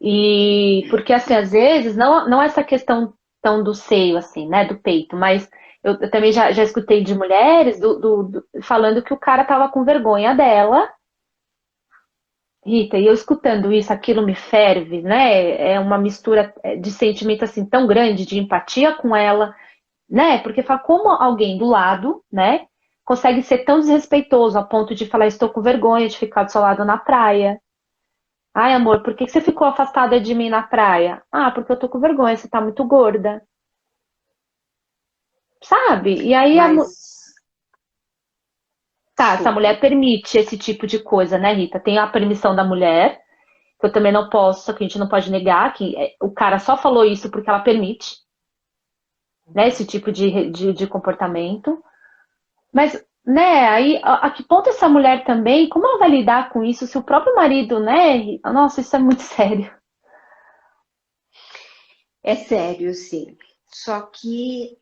E porque assim, às vezes, não essa questão tão do seio, assim, né? Do peito, mas eu também já escutei de mulheres falando que o cara tava com vergonha dela. Rita, e eu escutando isso, aquilo me ferve, né? É uma mistura de sentimento assim tão grande, de empatia com ela, né? Porque fala como alguém do lado, né, consegue ser tão desrespeitoso a ponto de falar, estou com vergonha de ficar do seu lado na praia. Ai, amor, por que que você ficou afastada de mim na praia? Ah, porque eu tô com vergonha, você tá muito gorda. Sabe? E aí Mas, tá, essa desculpa. mulher permite esse tipo de coisa, né, Rita? Tem a permissão da mulher, que eu também não posso, que a gente não pode negar, que o cara só falou isso porque ela permite, né, esse tipo de comportamento. Mas, né, aí, a que ponto essa mulher também, como ela vai lidar com isso se o próprio marido, né? Nossa, isso é muito sério. É sério, sim. Só que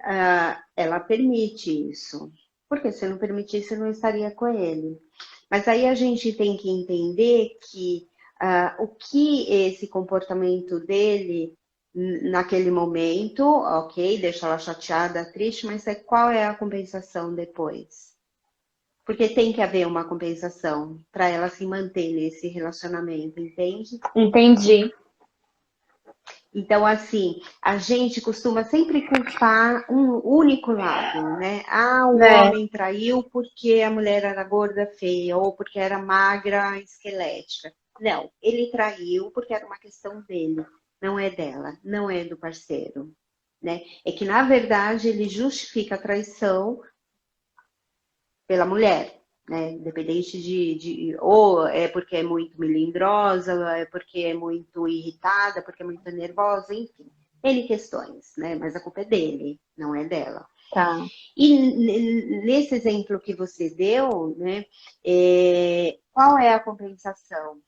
ela permite isso. Porque se não permitisse, eu não estaria com ele. Mas aí a gente tem que entender que o que esse comportamento dele naquele momento, ok, deixa ela chateada, triste, mas qual é a compensação depois? Porque tem que haver uma compensação para ela se manter nesse relacionamento, entende? Entendi. Então, assim, a gente costuma sempre culpar um único lado, né? Ah, o É, homem traiu porque a mulher era gorda, feia, ou porque era magra, esquelética. Não, ele traiu porque era uma questão dele, não é dela, não é do parceiro, né? É que, na verdade, ele justifica a traição pela mulher, né? Independente ou é porque é muito melindrosa, é porque é muito irritada, porque é muito nervosa, enfim. N questões, né? Mas a culpa é dele, não é dela. tá. E nesse exemplo que você deu, né? Qual é a compensação?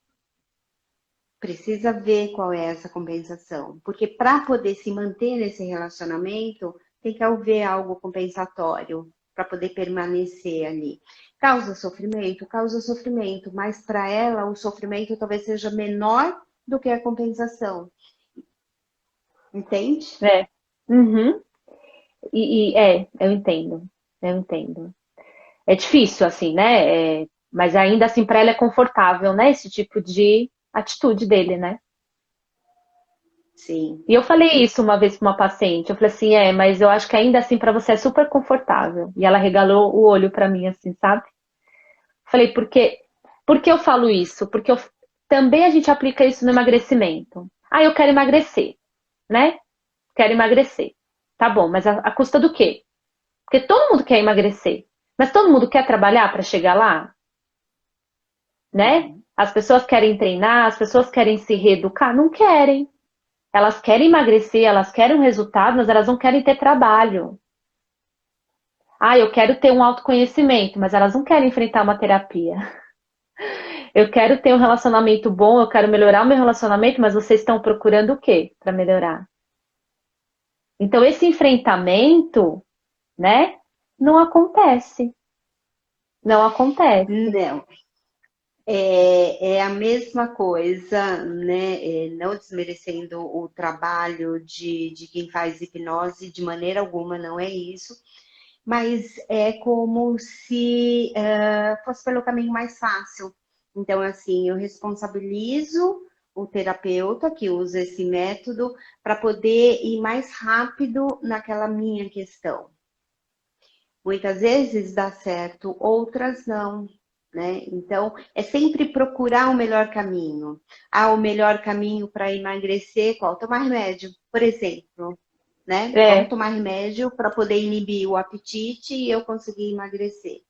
Precisa ver qual é essa compensação, porque para poder se manter nesse relacionamento, tem que haver algo compensatório para poder permanecer ali. Causa sofrimento, mas para ela o sofrimento talvez seja menor do que a compensação, entende? É. Uhum. Eu entendo. Eu entendo. É difícil, assim, né? Mas ainda assim, para ela é confortável, né? Esse tipo de atitude dele, né? Sim. E eu falei isso uma vez para uma paciente. Eu falei assim, mas eu acho que ainda assim para você é super confortável. E ela regalou o olho para mim, assim, sabe? Falei, por que eu falo isso? Porque também a gente aplica isso no emagrecimento. Ah, eu quero emagrecer, né? Quero emagrecer. Tá bom, mas a custa do quê? Porque todo mundo quer emagrecer. Mas todo mundo quer trabalhar para chegar lá, né? Uhum. As pessoas querem treinar, as pessoas querem se reeducar, não querem. Elas querem emagrecer, elas querem um resultado, mas elas não querem ter trabalho. Ah, eu quero ter um autoconhecimento, mas elas não querem enfrentar uma terapia. Eu quero ter um relacionamento bom, eu quero melhorar o meu relacionamento, mas vocês estão procurando o quê para melhorar? Então, esse enfrentamento, né, não acontece. Não acontece. Não, é a mesma coisa, né? Não desmerecendo o trabalho de quem faz hipnose, de maneira alguma, não é isso. Mas é como se fosse pelo caminho mais fácil. Então, assim, eu responsabilizo o terapeuta que usa esse método para poder ir mais rápido naquela minha questão. Muitas vezes dá certo, outras não, né? Então, é sempre procurar o melhor caminho. Ah, o melhor caminho para emagrecer, qual? Tomar remédio, por exemplo, né? Vamos É. tomar remédio para poder inibir o apetite e eu conseguir emagrecer.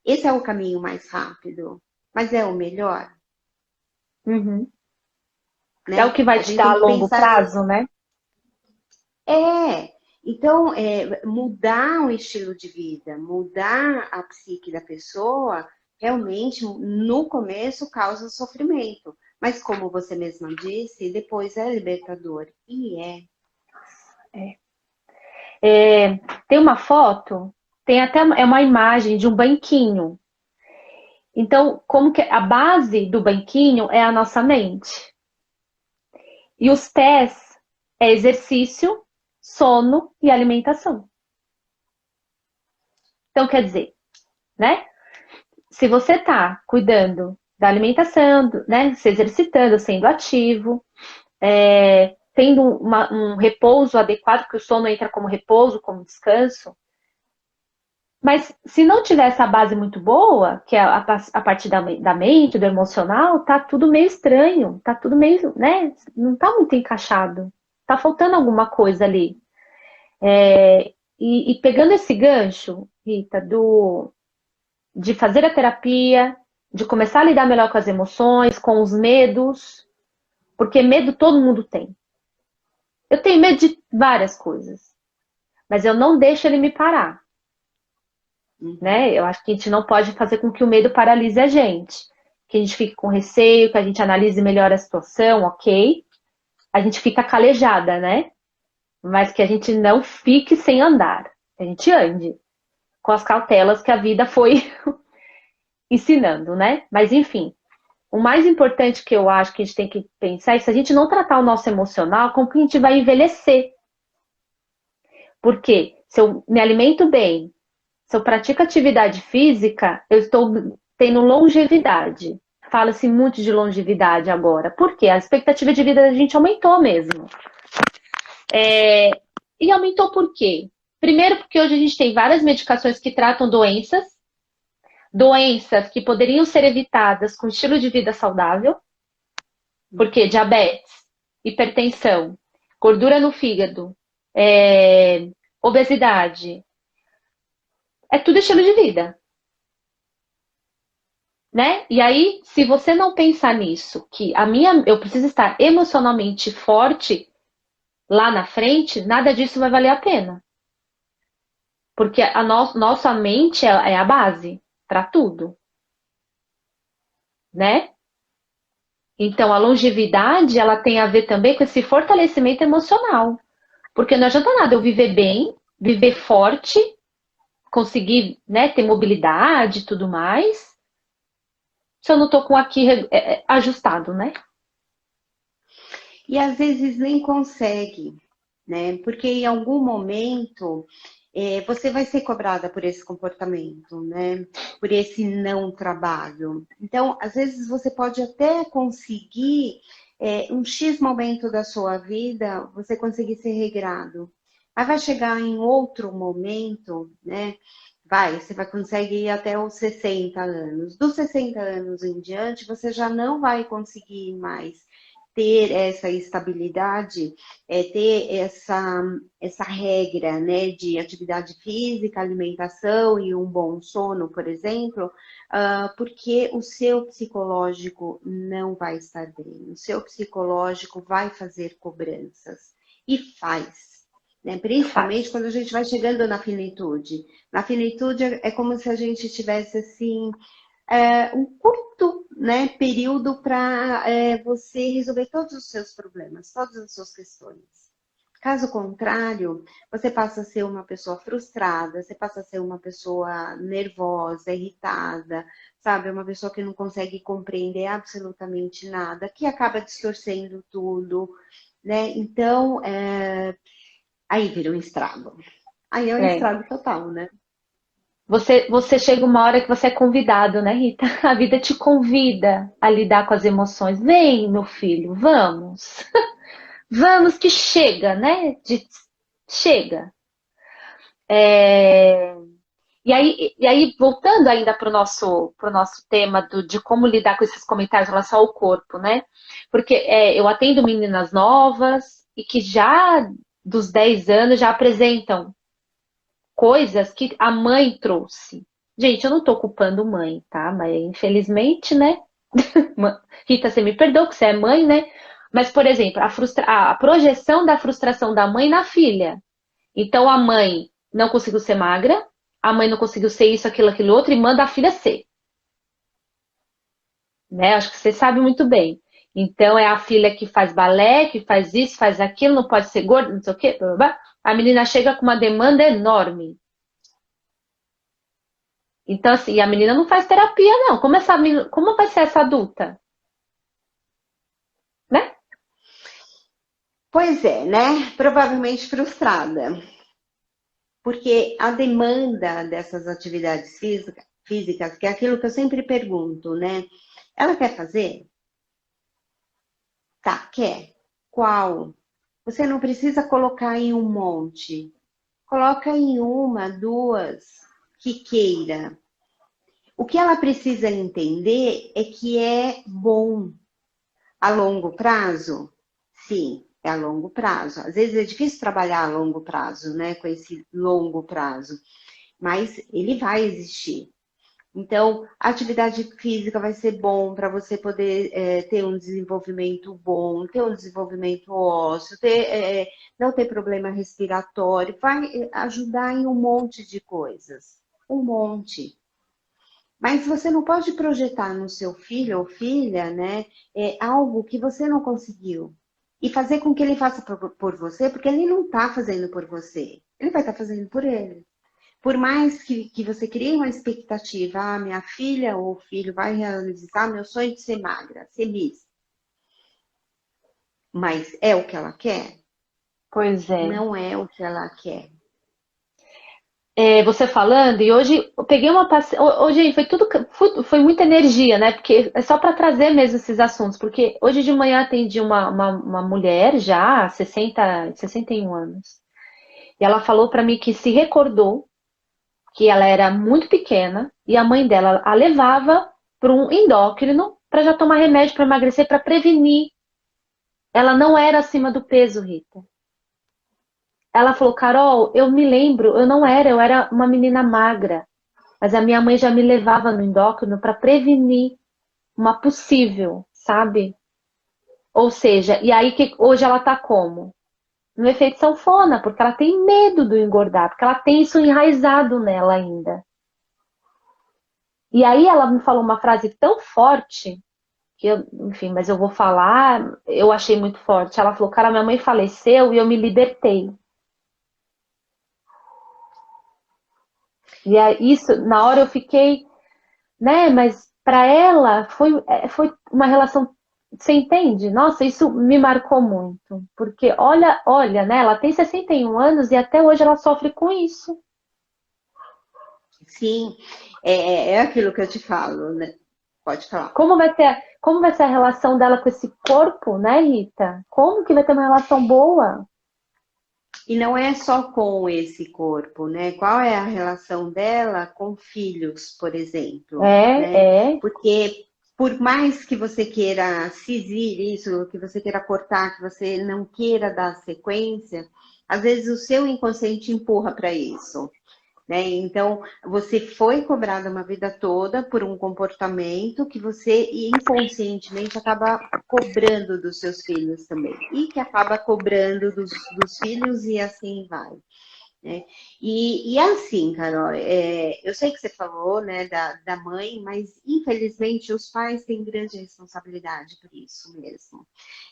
Esse é o caminho mais rápido, mas é o melhor, Uhum. É o né? que vai A te gente dar tem a que longo pensar, prazo, né? é. Então, mudar o estilo de vida, mudar a psique da pessoa, realmente, no começo, causa sofrimento. Mas, como você mesma disse, depois é libertador. E é. Tem uma foto, tem até uma imagem de um banquinho. Então, como que a base do banquinho é a nossa mente. E os pés é exercício, sono e alimentação. Então, quer dizer, né? Se você está cuidando da alimentação, né? Se exercitando, sendo ativo, tendo um repouso adequado, porque o sono entra como repouso, como descanso. Mas se não tiver essa base muito boa, que é a partir da mente, do emocional, tá tudo meio estranho, tá tudo meio, né? Não tá muito encaixado. Tá faltando alguma coisa ali. E pegando esse gancho, Rita, de fazer a terapia, de começar a lidar melhor com as emoções, com os medos, porque medo todo mundo tem. Eu tenho medo de várias coisas, mas eu não deixo ele me parar. Né? Eu acho que a gente não pode fazer com que o medo paralise a gente. Que a gente fique com receio, que a gente analise melhor a situação, ok. A gente fica calejada, né? Mas que a gente não fique sem andar. Que a gente ande com as cautelas que a vida foi ensinando, né? Mas enfim, o mais importante que eu acho que a gente tem que pensar é se a gente não tratar o nosso emocional, como que a gente vai envelhecer. Porque se eu me alimento bem, se eu pratico atividade física, eu estou tendo longevidade. Fala-se muito de longevidade agora. Por quê? A expectativa de vida da gente aumentou mesmo. E aumentou por quê? Primeiro, porque hoje a gente tem várias medicações que tratam doenças que poderiam ser evitadas com estilo de vida saudável. Porque diabetes, hipertensão, gordura no fígado, obesidade, é tudo estilo de vida. Né? E aí, se você não pensar nisso, que eu preciso estar emocionalmente forte lá na frente, nada disso vai valer a pena. Porque nossa mente é a base para tudo. Né? Então, a longevidade, ela tem a ver também com esse fortalecimento emocional. Porque não adianta nada eu viver bem, viver forte, conseguir, né, ter mobilidade e tudo mais, se eu não tô com aqui ajustado, né? E às vezes nem consegue, né? Porque em algum momento você vai ser cobrada por esse comportamento, né? Por esse não trabalho. Então, às vezes você pode até conseguir um X momento da sua vida, você conseguir ser regrado. Aí vai chegar em outro momento, né? Você vai conseguir ir até os 60 anos. Dos 60 anos em diante, você já não vai conseguir mais ter essa estabilidade, ter essa regra, né, de atividade física, alimentação e um bom sono, por exemplo, porque o seu psicológico não vai estar bem, o seu psicológico vai fazer cobranças e faz. Né? Principalmente quando a gente vai chegando na finitude. Na finitude é como se a gente tivesse assim um curto, né, período para você resolver todos os seus problemas, todas as suas questões. Caso contrário, você passa a ser uma pessoa frustrada, você passa a ser uma pessoa nervosa, irritada, sabe? Uma pessoa que não consegue compreender absolutamente nada, que acaba distorcendo tudo, né? Então, aí vira um estrago. Aí é um estrago total, né? Você chega uma hora que você é convidado, né, Rita? A vida te convida a lidar com as emoções. Vem, meu filho, vamos. Vamos que chega, né? Chega. E aí, voltando ainda para o nosso tema de como lidar com esses comentários em relação ao corpo, né? Porque eu atendo meninas novas e que já dos 10 anos já apresentam coisas que a mãe trouxe. Gente, eu não tô culpando mãe, tá? Mas infelizmente, né? Rita, você me perdoa que você é mãe, né? Mas, por exemplo, a projeção da frustração da mãe na filha. Então a mãe não conseguiu ser magra, a mãe não conseguiu ser isso, aquilo outro, e manda a filha ser, né? Acho que você sabe muito bem. Então é a filha que faz balé, que faz isso, faz aquilo, não pode ser gorda, não sei o quê. Blá, blá, blá. A menina chega com uma demanda enorme. Então, assim, a menina não faz terapia, não. Como vai ser essa adulta? Né? Pois é, né? Provavelmente frustrada, porque a demanda dessas atividades físicas, que é aquilo que eu sempre pergunto, né? Ela quer fazer? Tá, quer. Qual? Você não precisa colocar em um monte. Coloca em uma, duas, que queira. O que ela precisa entender é que é bom a longo prazo. Sim, é a longo prazo. Às vezes é difícil trabalhar a longo prazo, né? Com esse longo prazo, mas ele vai existir. Então, a atividade física vai ser bom para você poder ter um desenvolvimento bom, ter um desenvolvimento ósseo, não ter problema respiratório, vai ajudar em um monte de coisas. Um monte. Mas você não pode projetar no seu filho ou filha, né, algo que você não conseguiu. E fazer com que ele faça por você, porque ele não está fazendo por você. Ele vai estar fazendo por ele. Por mais que você crie uma expectativa, ah, minha filha ou filho vai realizar meu sonho de ser magra, ser Miss. Mas é o que ela quer? Pois é. Não é o que ela quer. É, você falando, e hoje eu peguei uma paciente. Hoje foi tudo. Foi muita energia, né? Porque é só para trazer mesmo esses assuntos. Porque hoje de manhã atendi uma mulher já, 61 anos. E ela falou para mim que se recordou que ela era muito pequena e a mãe dela a levava para um endócrino para já tomar remédio para emagrecer, para prevenir. Ela não era acima do peso, Rita. Ela falou, Carol, eu me lembro, eu era uma menina magra, mas a minha mãe já me levava no endócrino para prevenir uma possível, sabe? Ou seja, e aí que hoje ela tá como? No efeito sanfona, porque ela tem medo do engordar, porque ela tem isso enraizado nela ainda. E aí ela me falou uma frase tão forte que eu, enfim, mas eu vou falar, eu achei muito forte. Ela falou, cara, minha mãe faleceu e eu me libertei. E é isso, na hora eu fiquei, né, mas para ela foi uma relação, você entende? Nossa, isso me marcou muito, porque olha, né, ela tem 61 anos e até hoje ela sofre com isso. Sim, é aquilo que eu te falo, né? Pode falar. Como vai ser a relação dela com esse corpo, né, Rita? Como que vai ter uma relação boa? E não é só com esse corpo, né? Qual é a relação dela com filhos, por exemplo, né? É, Porque por mais que você queira cisir isso, que você queira cortar, que você não queira dar sequência, às vezes o seu inconsciente empurra para isso. Né? Então, você foi cobrada uma vida toda por um comportamento que você inconscientemente acaba cobrando dos seus filhos também, e que acaba cobrando dos filhos e assim vai. Né? E assim, Carol, eu sei que você falou, né, da mãe, mas infelizmente os pais têm grande responsabilidade por isso mesmo.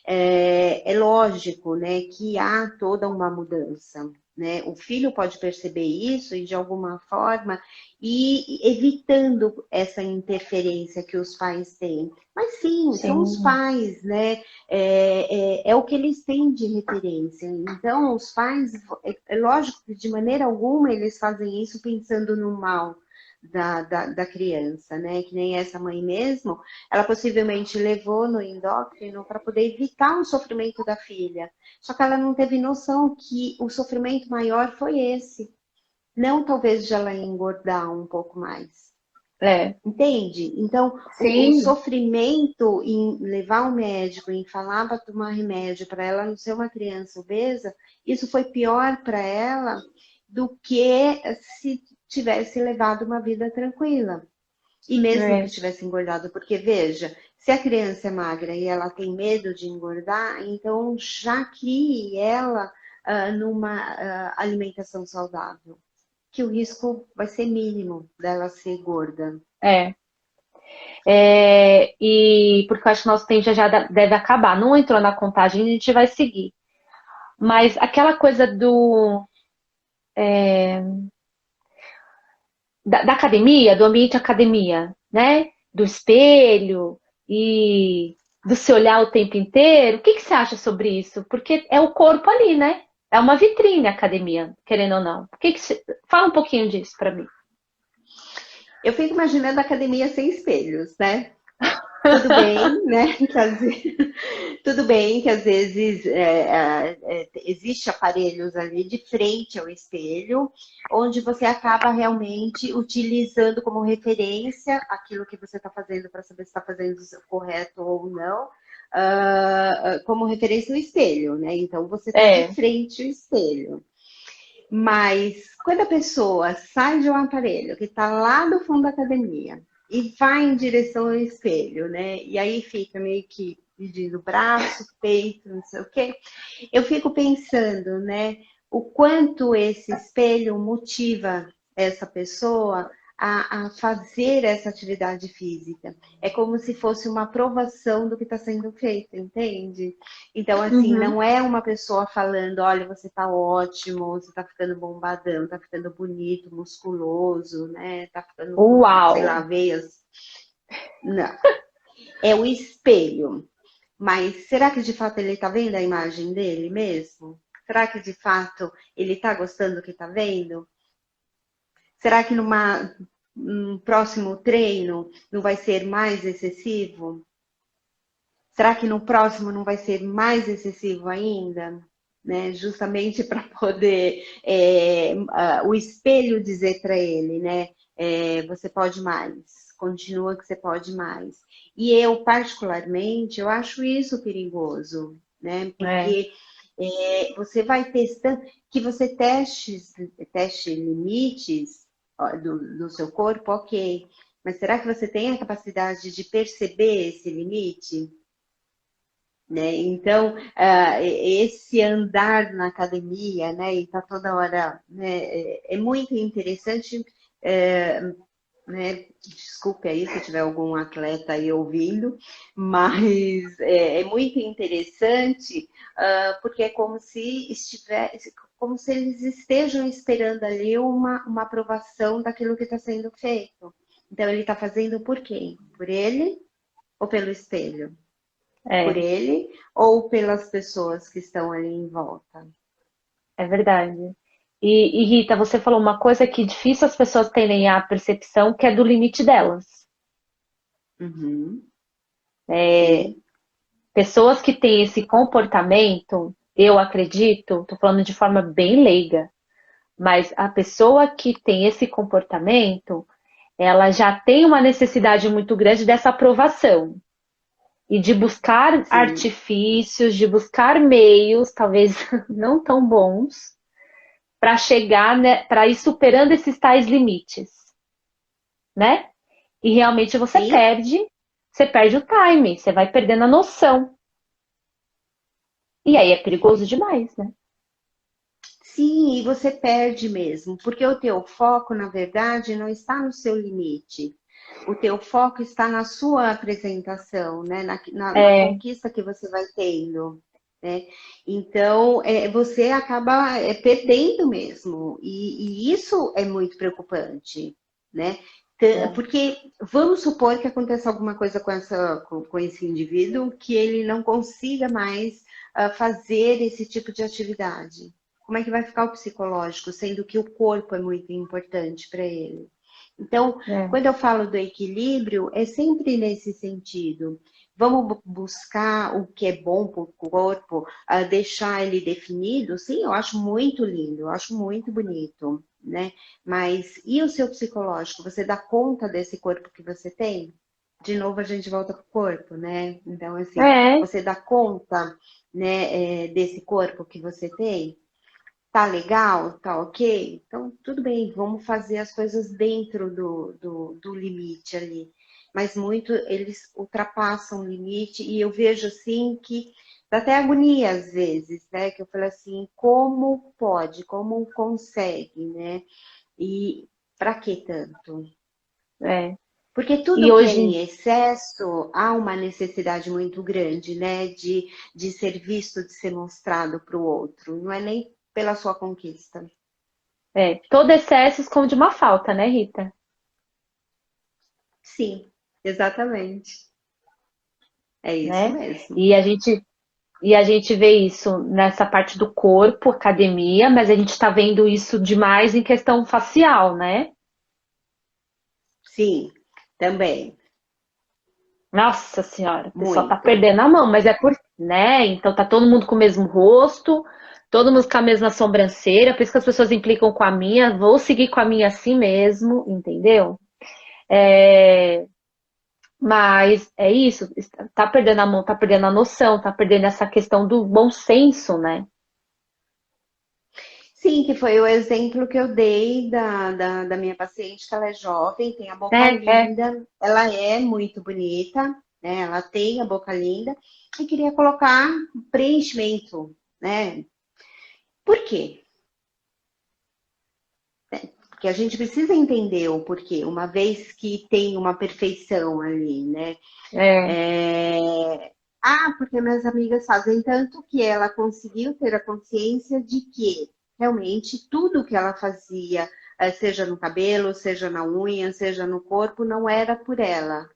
É lógico, né, que há toda uma mudança, né? O filho pode perceber isso e de alguma forma ir evitando essa interferência que os pais têm. Mas sim, são os sim. pais, né? É o que eles têm de referência. Então, os pais, é lógico que de maneira alguma eles fazem isso pensando no mal da criança, né? Que nem essa mãe mesmo, ela possivelmente levou no endócrino para poder evitar o sofrimento da filha. Só que ela não teve noção que o sofrimento maior foi esse. Não talvez de ela engordar um pouco mais. É, Entende? Então, o sim, sofrimento em levar ao médico, em falar para tomar remédio, para ela não ser uma criança obesa, isso foi pior para ela do que se tivesse levado uma vida tranquila. E mesmo que é, tivesse engordado, porque veja, se a criança é magra e ela tem medo de engordar, então já crie ela numa alimentação saudável, que o risco vai ser mínimo dela ser gorda. É. E porque eu acho que nosso tempo já deve acabar. Não entrou na contagem, a gente vai seguir. Mas aquela coisa da academia, do ambiente academia, né? Do espelho e do se olhar o tempo inteiro. O que que você acha sobre isso? Porque é o corpo ali, né? É uma vitrine a academia, querendo ou não. Fala um pouquinho disso para mim. Eu fico imaginando a academia sem espelhos, né? Tudo bem, né? Tudo bem que às vezes existe aparelhos ali de frente ao espelho, onde você acaba realmente utilizando como referência aquilo que você está fazendo para saber se está fazendo correto ou não, como referência o espelho, né? Então você está de É. frente ao espelho. Mas quando a pessoa sai de um aparelho que está lá do fundo da academia e vai em direção ao espelho, né? E aí fica meio que medindo braço, peito, não sei o quê. Eu fico pensando, né? O quanto esse espelho motiva essa pessoa a fazer essa atividade física. É como se fosse uma aprovação do que está sendo feito, entende? Então, assim, Uhum. não é uma pessoa falando, olha, você está ótimo, você está ficando bombadão, está ficando bonito, musculoso, né? Está ficando com, sei lá, Uau! veias. Não. É o espelho. Mas será que de fato ele está vendo a imagem dele mesmo? Será que de fato ele está gostando do que está vendo? Será que num próximo treino não vai ser mais excessivo? Será que no próximo não vai ser mais excessivo ainda? Né? Justamente para poder o espelho dizer para ele, né? Você pode mais, continua que você pode mais. E eu, particularmente, eu acho isso perigoso, né? É. Porque você vai testando, que você teste limites ó, do seu corpo, ok. Mas será que você tem a capacidade de perceber esse limite? Né? Então, esse andar na academia, né, e tá toda hora, né, é muito interessante, né, desculpe aí se tiver algum atleta aí ouvindo, mas é muito interessante, porque é como se eles estejam esperando ali uma aprovação daquilo que está sendo feito. Então, ele está fazendo por quem? Por ele ou pelo espelho? Por É, ele ou pelas pessoas que estão ali em volta. é verdade. E Rita, você falou uma coisa que é difícil as pessoas terem a percepção que é do limite delas. Uhum. É, Sim, pessoas que têm esse comportamento, eu acredito, tô falando de forma bem leiga, mas a pessoa que tem esse comportamento, ela já tem uma necessidade muito grande dessa aprovação e de buscar sim, artifícios, de buscar meios, talvez não tão bons, para chegar, né, para ir superando esses tais limites, né? E realmente sim, você perde o time, você vai perdendo a noção. E aí é perigoso demais, né? sim, e você perde mesmo, porque o teu foco, na verdade, não está no seu limite. O teu foco está na sua apresentação, né? Na É, conquista que você vai tendo, né? Então, você acaba perdendo mesmo, e isso é muito preocupante, né? é, Porque vamos supor que aconteça alguma coisa com esse indivíduo que ele não consiga mais fazer esse tipo de atividade. Como é que vai ficar o psicológico, sendo que o corpo é muito importante para ele? Então, é. quando eu falo do equilíbrio, é sempre nesse sentido. Vamos buscar o que é bom para o corpo, deixar ele definido? Sim, eu acho muito lindo, eu acho muito bonito, né? Mas e o seu psicológico? Você dá conta desse corpo que você tem? De novo, a gente volta para o corpo, né? Então, assim, É, você dá conta, né, desse corpo que você tem? Tá legal? Tá ok? Então, tudo bem, vamos fazer as coisas dentro do limite ali. Mas muito eles ultrapassam o limite e eu vejo assim que dá até agonia às vezes, né? Que eu falo assim, como pode, como consegue, né? E para que tanto? É. Porque E tudo que é hoje, em excesso, há uma necessidade muito grande, né? De ser visto, de ser mostrado para o outro. Não é nem pela sua conquista, todo excesso esconde uma falta, né, Rita? sim, exatamente. É isso Né? mesmo. E a gente, e a gente vê isso nessa parte do corpo, academia, mas a gente está vendo isso demais em questão facial, né? Sim, também. Nossa senhora, o pessoal tá Muito. perdendo a mão, mas é por, né? Então tá todo mundo com o mesmo rosto, todo mundo com a mesma sobrancelha, por isso que as pessoas implicam com a minha, vou seguir com a minha assim mesmo, entendeu? É, mas é isso, tá perdendo a mão, tá perdendo a noção, tá perdendo essa questão do bom senso, né? Sim, que foi o exemplo que eu dei da minha paciente, que ela é jovem, tem a boca É, linda, ela é muito bonita, né? Ela tem a boca linda e queria colocar preenchimento, né? Por quê? Porque a gente precisa entender o porquê, uma vez que tem uma perfeição ali, né? é, Ah, porque minhas amigas fazem tanto que ela conseguiu ter a consciência de que realmente tudo que ela fazia, seja no cabelo, seja na unha, seja no corpo, não era por ela.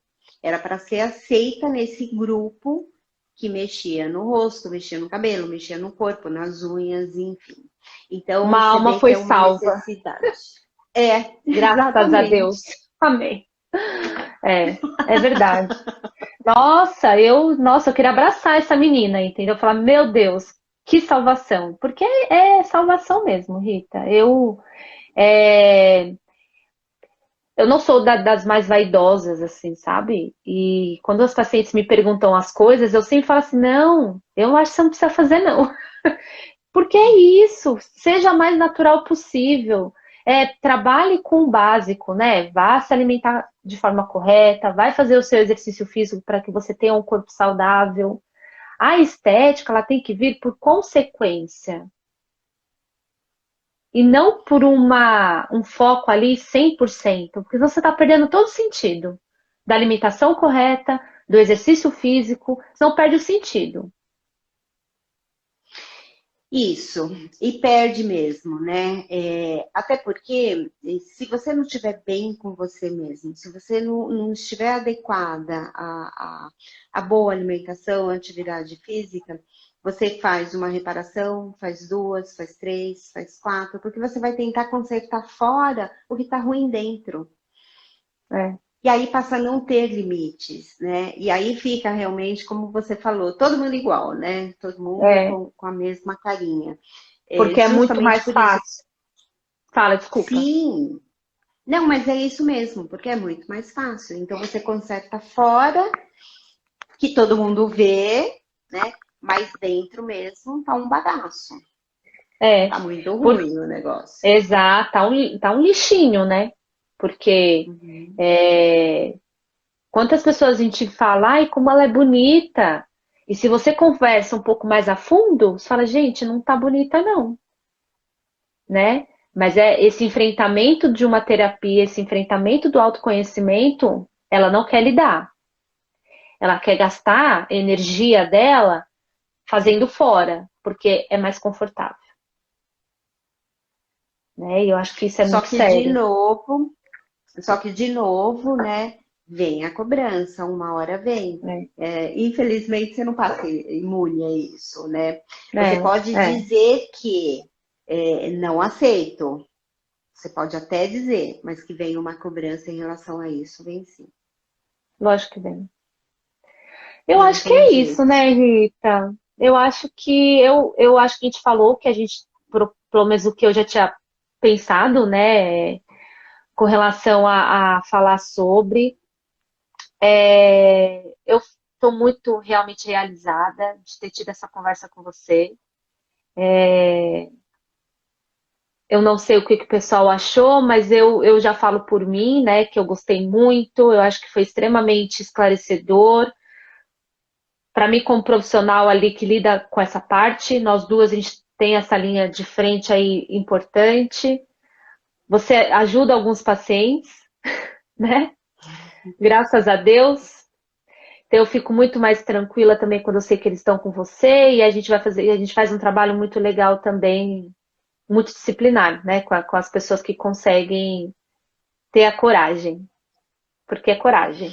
Era para ser aceita nesse grupo que mexia no rosto, mexia no cabelo, mexia no corpo, nas unhas, enfim. Então uma você alma vê que foi é uma salva, necessidade. É, graças a Deus. exatamente. Amém. É verdade. Nossa, eu queria abraçar essa menina, entendeu? Falar, meu Deus, que salvação. Porque é salvação mesmo, Rita. É, eu não sou das mais vaidosas, assim, sabe? E quando os pacientes me perguntam as coisas, eu sempre falo assim, não, eu acho que você não precisa fazer, não. Porque é isso, seja o mais natural possível. Trabalhe com o básico, né? Vá se alimentar de forma correta, vai fazer o seu exercício físico para que você tenha um corpo saudável. A estética, ela tem que vir por consequência e não por um foco ali 100%, porque senão você está perdendo todo o sentido da alimentação correta, do exercício físico, senão perde o sentido. Isso, e perde mesmo, né? Até porque, se você não estiver bem com você mesmo, se você não estiver adequada à boa alimentação, à atividade física, você faz uma reparação, faz duas, faz três, faz quatro, porque você vai tentar consertar fora o que está ruim dentro. É, E aí passa a não ter limites, né? E aí fica realmente, como você falou, todo mundo igual, né? Todo mundo é, com a mesma carinha. porque é muito Justamente mais por isso. fácil. Fala, desculpa. Sim, não, mas é isso mesmo, porque é muito mais fácil. Então você conserta fora, que todo mundo vê, né? Mas dentro mesmo tá um bagaço. É, Tá muito por, ruim o negócio. exato, tá um lixinho, né? Porque Uhum. é, quantas pessoas a gente fala, ai, como ela é bonita. E se você conversa um pouco mais a fundo, você fala, gente, não tá bonita, não, né? Mas é esse enfrentamento de uma terapia, esse enfrentamento do autoconhecimento, ela não quer lidar. Ela quer gastar a energia dela fazendo fora, porque é mais confortável, né? E eu acho que isso é Só muito que de sério. novo, só que de novo, né? Vem a cobrança, uma hora vem. Né? Infelizmente você não passa imune a isso, né? Você É, pode é, dizer que não aceito. Você pode até dizer, mas que vem uma cobrança em relação a isso, vem sim. lógico que vem. Eu Não acho que tem é isso, jeito. né, Rita? Eu acho que a gente falou que a gente, pelo menos o que eu já tinha pensado, né, com relação a falar sobre. Eu estou muito realmente realizada de ter tido essa conversa com você. Eu não sei o que o pessoal achou, mas eu já falo por mim, né, que eu gostei muito, eu acho que foi extremamente esclarecedor. para mim, como profissional ali que lida com essa parte, nós duas, a gente tem essa linha de frente aí importante. Você ajuda alguns pacientes, né? Graças a Deus. Então eu fico muito mais tranquila também quando eu sei que eles estão com você e a gente vai fazer, a gente faz um trabalho muito legal também, multidisciplinar, né? Com as pessoas que conseguem ter a coragem, porque é coragem.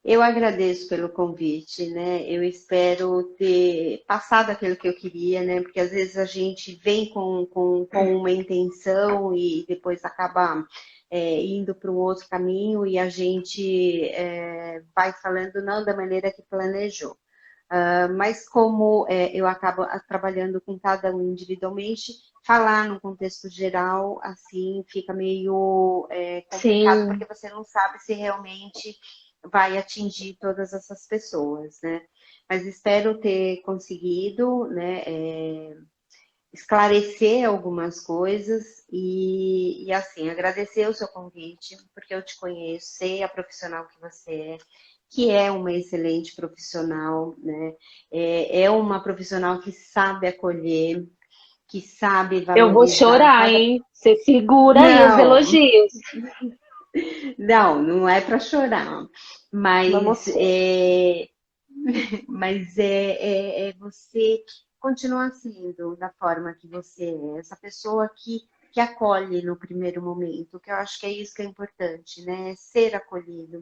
Eu agradeço pelo convite, né? Eu espero ter passado aquilo que eu queria, né? Porque às vezes a gente vem com uma intenção e depois acaba indo para um outro caminho e a gente vai falando não da maneira que planejou. Mas como eu acabo trabalhando com cada um individualmente, falar no contexto geral, assim, fica meio complicado, Sim, porque você não sabe se realmente vai atingir todas essas pessoas, né? Mas espero ter conseguido, né, esclarecer algumas coisas assim, agradecer o seu convite, porque eu te conheço, sei a profissional que é uma excelente profissional, né? É uma profissional que sabe acolher, que sabe eu vou valorizar chorar, cada. hein? Você segura aí os Não, elogios. não é para chorar, mas Vamos. é você continuar sendo da forma que você é, essa pessoa que acolhe no primeiro momento, que eu acho que é isso que é importante, né? Ser acolhido.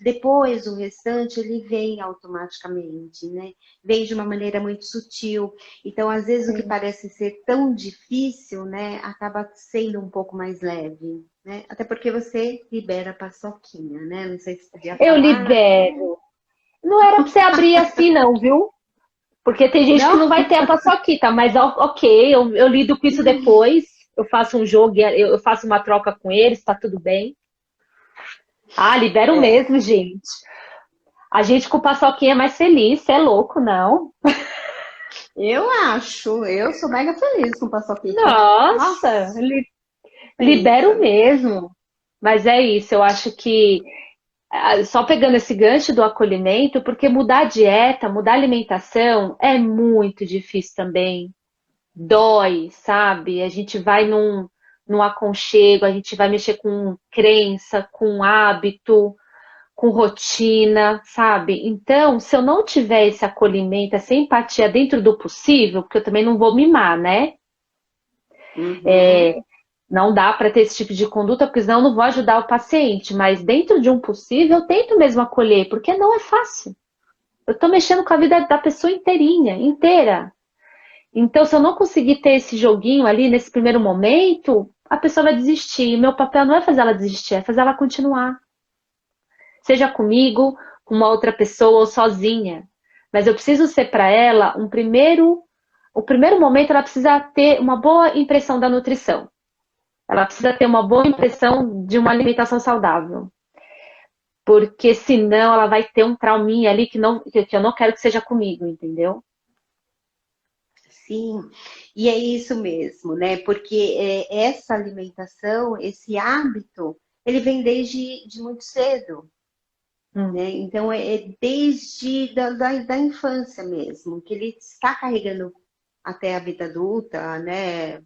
Depois, o restante, ele vem automaticamente, né? Vem de uma maneira muito sutil. Então, às vezes, o que Sim. parece ser tão difícil, né, acaba sendo um pouco mais leve, né? Até porque você libera a paçoquinha, né? Não sei se podia Eu falar. libero. Não era pra você abrir assim, não, viu? Porque tem gente que Não? não vai ter a paçoquita, mas ok, eu lido com isso depois. Eu faço um jogo, eu faço uma troca com eles, tá tudo bem. Ah, libero É. mesmo, gente. A gente com paçoquinha é mais feliz, cê é louco, não? Eu sou mega feliz com paçoquita. Nossa, Nossa, libero pensa. mesmo. Mas é isso, eu acho que só pegando esse gancho do acolhimento, porque mudar a dieta, mudar a alimentação é muito difícil também. Dói, sabe? A gente vai num aconchego, a gente vai mexer com crença, com hábito, com rotina, sabe? Então, se eu não tiver esse acolhimento, essa empatia dentro do possível, porque eu também não vou mimar, né? Uhum. Não dá para ter esse tipo de conduta, porque senão eu não vou ajudar o paciente, mas dentro de um possível, eu tento mesmo acolher, porque não é fácil. Eu estou mexendo com a vida da pessoa inteirinha, inteira. Então, se eu não conseguir ter esse joguinho ali nesse primeiro momento, a pessoa vai desistir. E meu papel não é fazer ela desistir, é fazer ela continuar. Seja comigo, com uma outra pessoa ou sozinha. Mas eu preciso ser para ela o primeiro momento ela precisa ter uma boa impressão da nutrição. Ela precisa ter uma boa impressão de uma alimentação saudável. Porque senão ela vai ter um trauminha ali que eu não quero que seja comigo, entendeu? Sim, e é isso mesmo, né? Porque essa alimentação, esse hábito, ele vem desde de muito cedo, Hum. né? Então, é desde da infância mesmo, que ele está carregando até a vida adulta, né?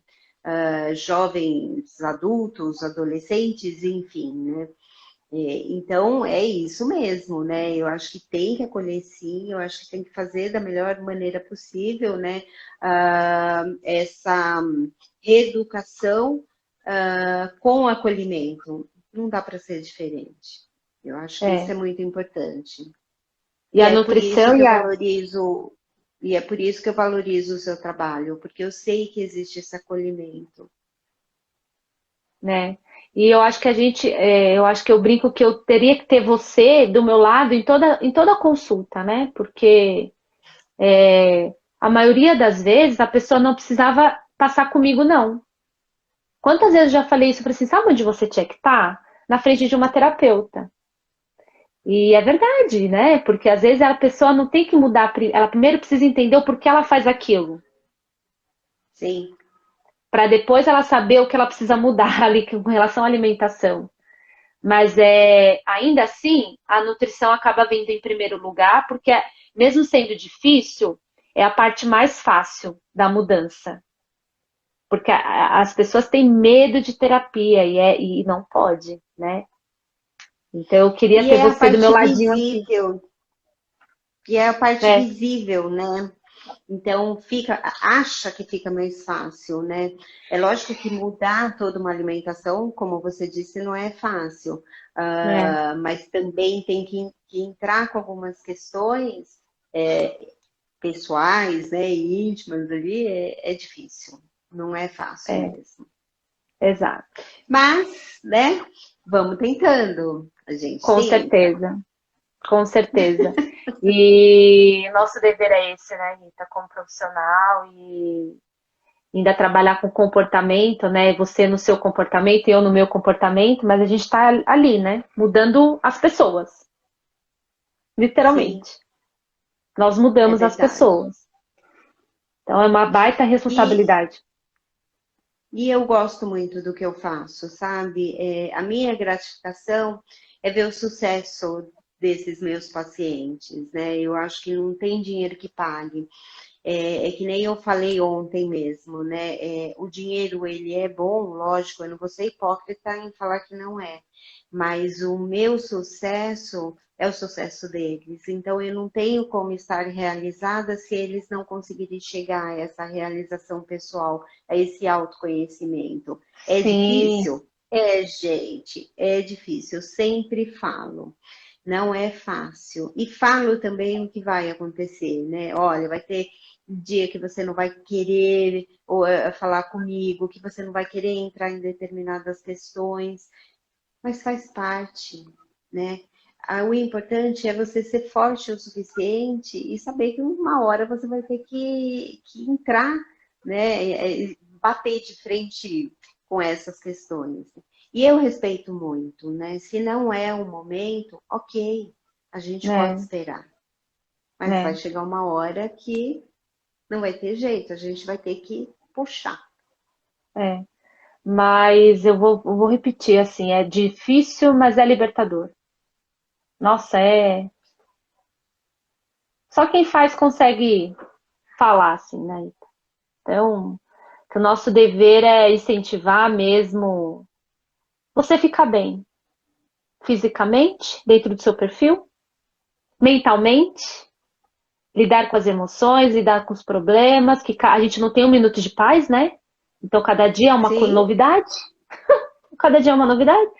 Jovens adultos, adolescentes, enfim, né? Então, é isso mesmo, né? Eu acho que tem que acolher sim, eu acho que tem que fazer da melhor maneira possível, né? Essa reeducação com acolhimento. Não dá para ser diferente. Eu acho que isso É. é muito importante. E E a é por isso nutrição que e eu a, valorizo, e é por isso que eu valorizo o seu trabalho, porque eu sei que existe esse acolhimento. né? E eu acho que eu acho que eu brinco que eu teria que ter você do meu lado em toda consulta, né? Porque a maioria das vezes a pessoa não precisava passar comigo, não. Quantas vezes eu já falei isso para assim, sabe onde você tinha que estar? Na frente de uma terapeuta. E é verdade, né? Porque às vezes a pessoa não tem que mudar, ela primeiro precisa entender o porquê ela faz aquilo, Sim, para depois ela saber o que ela precisa mudar ali com relação à alimentação. Mas ainda assim, a nutrição acaba vindo em primeiro lugar, porque mesmo sendo difícil, é a parte mais fácil da mudança. Porque as pessoas têm medo de terapia e não pode, né? Então eu queria E ter é a você do meu parte ladinho aqui. visível, e é a parte É, visível, né? Então acha que fica mais fácil, né? É lógico que mudar toda uma alimentação, como você disse, não é fácil. é, Mas também tem que entrar com algumas questões pessoais, né, e íntimas ali, é difícil. Não é fácil é, mesmo. exato. Mas, né, vamos tentando. A gente Com tenta. certeza, com certeza. E nosso dever é esse, né, Rita, como profissional e ainda trabalhar com comportamento, né? Você no seu comportamento e eu no meu comportamento, mas a gente está ali, né? Mudando as pessoas, Sim, literalmente. Nós é mudamos as verdade. pessoas. Então é uma baita E, responsabilidade. e eu gosto muito do que eu faço, sabe? A minha gratificação é ver o sucesso desses meus pacientes, né? Eu acho que não tem dinheiro que pague. É que nem eu falei ontem mesmo, né? O dinheiro, ele é bom, lógico, eu não vou ser hipócrita em falar que não é. Mas o meu sucesso é o sucesso deles. Então, eu não tenho como estar realizada se eles não conseguirem chegar a essa realização pessoal, a esse autoconhecimento. É Sim, difícil? É, gente, é difícil. Eu sempre falo. Não é fácil. E falo também o que vai acontecer, né? Olha, vai ter dia que você não vai querer falar comigo, que você não vai querer entrar em determinadas questões, mas faz parte, né? O importante é você ser forte o suficiente e saber que uma hora você vai ter que entrar, né? Bater de frente com essas questões. E eu respeito muito, né? Se não é o momento, ok, a gente pode né, esperar. Mas vai né, chegar uma hora que não vai ter jeito, a gente vai ter que puxar. é. Mas eu vou repetir assim, é difícil, mas é libertador. Nossa, é. Só quem faz consegue falar assim, né? Então, que o nosso dever é incentivar mesmo você ficar bem, fisicamente, dentro do seu perfil, mentalmente, lidar com as emoções, lidar com os problemas, que a gente não tem um minuto de paz, né? Então, cada dia é uma Sim, novidade, cada dia é uma novidade,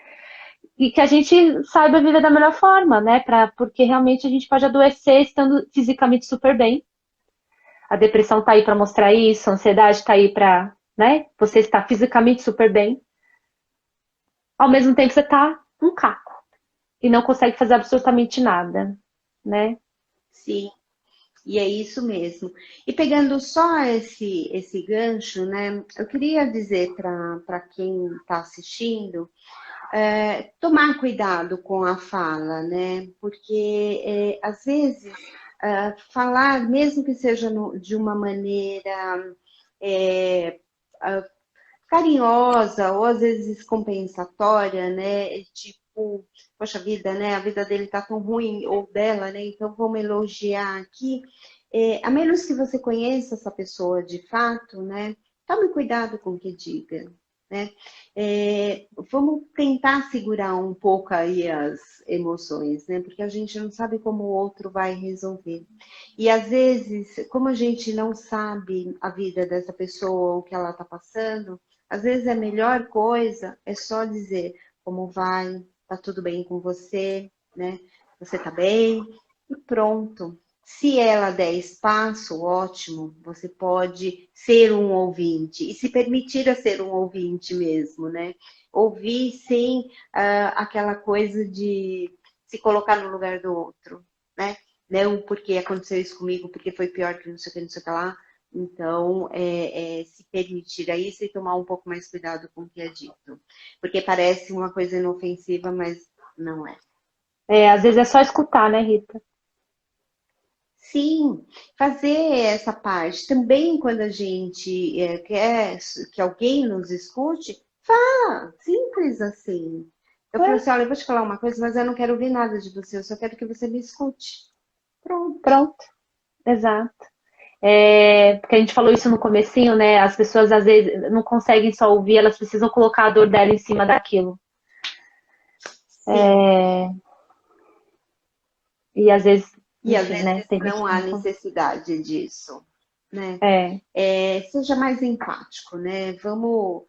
e que a gente saiba viver da melhor forma, né? Porque realmente a gente pode adoecer estando fisicamente super bem. A depressão tá aí para mostrar isso, a ansiedade tá aí para, né? Você está fisicamente super bem, ao mesmo tempo você tá um caco e não consegue fazer absolutamente nada, né? sim, e é isso mesmo. E pegando só esse gancho, né? Eu queria dizer para quem está assistindo, tomar cuidado com a fala, né? Porque às vezes falar, mesmo que seja de uma maneira é, carinhosa ou às vezes compensatória, né? Tipo, poxa vida, né? A vida dele tá tão ruim ou dela, né? Então vamos elogiar aqui. A menos que você conheça essa pessoa de fato, né? Tome cuidado com o que diga, né? Vamos tentar segurar um pouco aí as emoções, né? Porque a gente não sabe como o outro vai resolver. E às vezes, como a gente não sabe a vida dessa pessoa, o que ela está passando, às vezes a melhor coisa é só dizer como vai, tá tudo bem com você, né? Você tá bem e pronto. Se ela der espaço, ótimo, você pode ser um ouvinte e se permitir a ser um ouvinte mesmo, né? Ouvir sem aquela coisa de se colocar no lugar do outro, né? Não porque aconteceu isso comigo, porque foi pior que não sei o que, não sei o que lá. Então, se permitir a isso e tomar um pouco mais cuidado com o que é dito. Porque parece uma coisa inofensiva, mas não é. Às vezes é só escutar, né, Rita? Sim, fazer essa parte. Também quando a gente quer que alguém nos escute, fala, simples assim. Eu falei assim, olha, eu vou te falar uma coisa, mas eu não quero ouvir nada de você, eu só quero que você me escute. Pronto. Pronto, exato. Porque a gente falou isso no comecinho, né? As pessoas às vezes não conseguem só ouvir, elas precisam colocar a dor dela em cima daquilo. Sim. E às vezes, E às enfim, né? vezes Tem gente não que há não consegue. necessidade disso, né? É, Seja mais empático, né? Vamos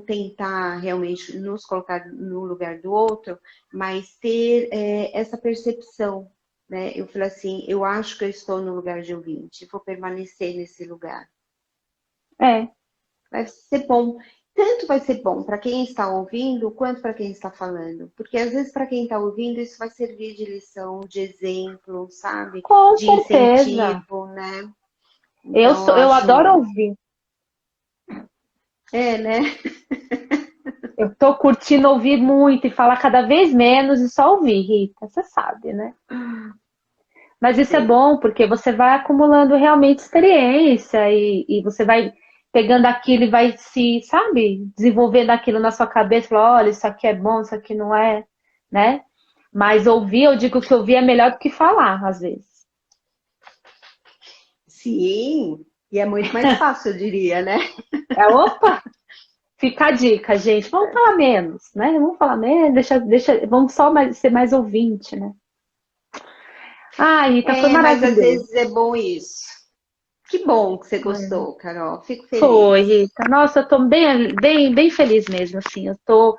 tentar realmente nos colocar no lugar do outro, mas ter essa percepção, né? Eu falei assim, eu acho que eu estou no lugar de ouvinte, vou permanecer nesse lugar. é, Vai ser bom. Tanto vai ser bom para quem está ouvindo, quanto para quem está falando. Porque às vezes para quem está ouvindo, isso vai servir de lição, de exemplo, sabe? com De certeza. incentivo, né? Então, eu Eu adoro acho. ouvir. É, né? Eu tô curtindo ouvir muito e falar cada vez menos e só ouvir, Rita. Você sabe, né? Mas isso é Sei. bom, porque você vai acumulando realmente experiência e você vai pegando aquilo e vai se, sabe, desenvolvendo aquilo na sua cabeça, falar, olha, isso aqui é bom, isso aqui não é, né? Mas ouvir, eu digo que ouvir é melhor do que falar, às vezes. Sim, e é muito mais fácil, eu diria, né? Opa, fica a dica, gente. Vamos falar menos, né? Vamos falar menos, vamos só ser mais ouvinte, né? Ah, Rita, foi Mas às maravilhoso. vezes é bom isso. Que bom que você gostou, Carol. Fico Foi, feliz. Rita. Nossa, eu tô bem feliz mesmo, assim. Eu tô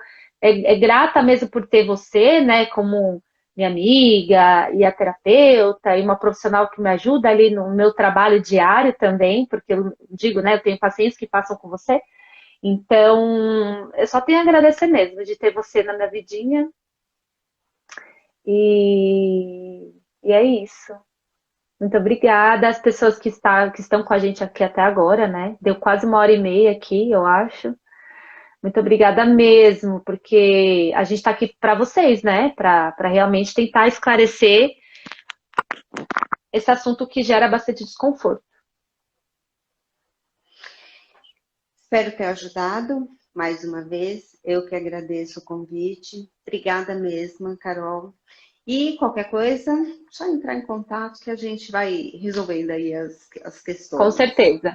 grata mesmo por ter você, né, como minha amiga e a terapeuta e uma profissional que me ajuda ali no meu trabalho diário também, porque eu digo, né, eu tenho pacientes que passam com você. Então, eu só tenho a agradecer mesmo de ter você na minha vidinha e é isso. Muito obrigada às pessoas que estão com a gente aqui até agora, né? Deu quase 1h30 aqui, eu acho. Muito obrigada mesmo, porque a gente está aqui para vocês, né? Para realmente tentar esclarecer esse assunto que gera bastante desconforto. Espero ter ajudado mais uma vez. Eu que agradeço o convite. Obrigada mesmo, Carol. E qualquer coisa, só entrar em contato que a gente vai resolvendo aí as Com questões. certeza.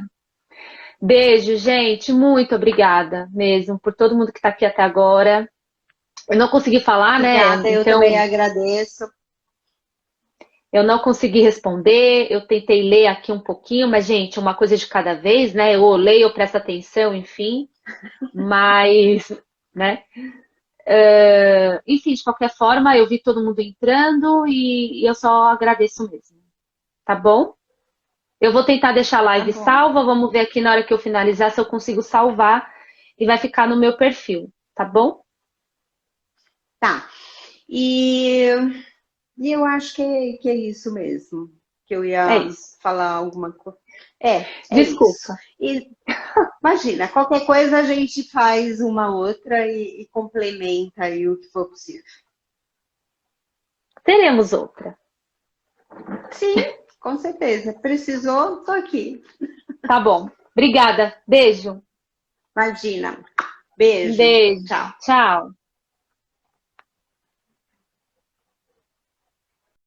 Beijo, gente. Muito obrigada mesmo por todo mundo que está aqui até agora. Eu não consegui falar, né? Obrigada, eu também Então, agradeço. eu não consegui responder. Eu tentei ler aqui um pouquinho, mas, gente, uma coisa de cada vez, né? Eu leio, eu presto atenção, enfim. Mas, né? Enfim, de qualquer forma, eu vi todo mundo entrando e eu só agradeço mesmo. Tá bom? Eu vou tentar deixar a Tá live bom. salva. Vamos ver aqui na hora que eu finalizar se eu consigo salvar e vai ficar no meu perfil. Tá bom? Tá. E, e eu acho que é isso mesmo. Que eu É ia isso. falar alguma coisa. É isso. Desculpa. E imagina, qualquer coisa a gente faz uma outra e complementa aí o que for possível. Teremos outra. Sim, com certeza. Precisou, tô aqui. Tá bom. Obrigada. Beijo. Imagina. Um Beijo. beijo. Tchau. Tchau.